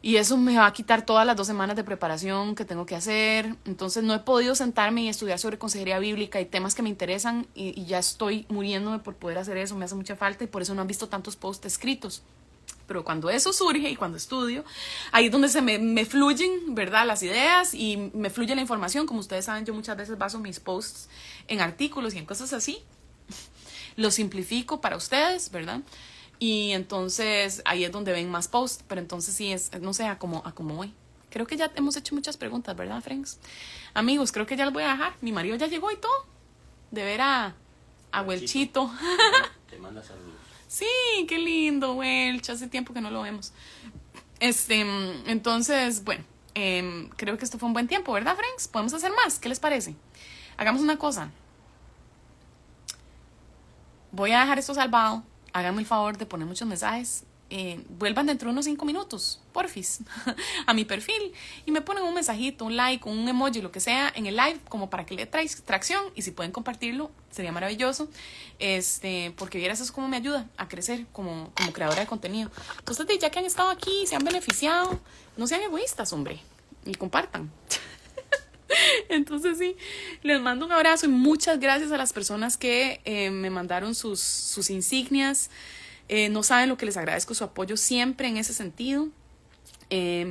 Y eso me va a quitar todas las 2 semanas de preparación que tengo que hacer. Entonces no he podido sentarme y estudiar sobre consejería bíblica y temas que me interesan. Y ya estoy muriéndome por poder hacer eso. Me hace mucha falta y por eso no han visto tantos posts escritos. Pero cuando eso surge y cuando estudio, ahí es donde me fluyen, ¿verdad? Las ideas y me fluye la información. Como ustedes saben, yo muchas veces baso mis posts en artículos y en cosas así. Lo simplifico para ustedes, ¿verdad? Y entonces ahí es donde ven más posts, pero entonces sí es, no sé, a como hoy. Creo que ya hemos hecho muchas preguntas, ¿verdad, friends? Amigos, creo que ya los voy a dejar. Mi marido ya llegó y todo. De ver a Welchito. Te manda saludos. Sí, qué lindo, Welch. Hace tiempo que no lo vemos. Entonces, bueno, creo que esto fue un buen tiempo, ¿verdad, friends? Podemos hacer más. ¿Qué les parece? Hagamos una cosa. Voy a dejar esto salvado. Háganme el favor de poner muchos mensajes. Vuelvan dentro de unos 5 minutos, porfis, a mi perfil y me ponen un mensajito, un like, un emoji, lo que sea en el live, como para que le dé tracción. Y si pueden compartirlo, sería maravilloso. Porque vieras, eso como me ayuda a crecer como creadora de contenido. Entonces, ya que han estado aquí, se han beneficiado, no sean egoístas, hombre, y compartan. Entonces sí, les mando un abrazo y muchas gracias a las personas que me mandaron sus insignias. No saben lo que les agradezco, su apoyo siempre en ese sentido.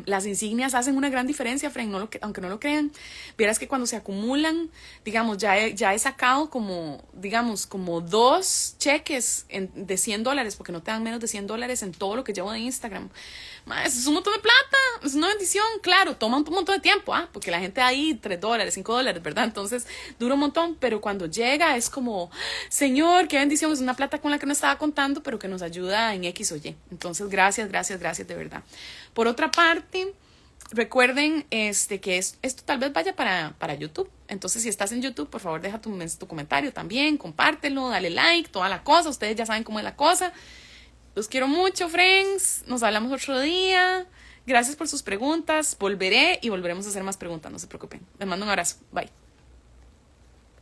Las insignias hacen una gran diferencia, Frank, aunque no lo crean. Vieras que cuando se acumulan, digamos, ya he sacado como 2 cheques de $100, porque no te dan menos de $100 en todo lo que llevo de Instagram. Es un montón de plata, es una bendición. Claro, toma un montón de tiempo, porque la gente ahí $3, $5, ¿verdad? Entonces dura un montón, pero cuando llega es como, Señor, qué bendición, es una plata con la que no estaba contando, pero que nos ayuda en X o Y. Entonces, gracias de verdad. Por otra parte, recuerden que esto tal vez vaya para YouTube. Entonces, si estás en YouTube, por favor, deja tu comentario también, compártelo, dale like, toda la cosa. Ustedes ya saben cómo es la cosa. Los quiero mucho, friends. Nos hablamos otro día. Gracias por sus preguntas. Volveremos a hacer más preguntas, no se preocupen. Les mando un abrazo. Bye.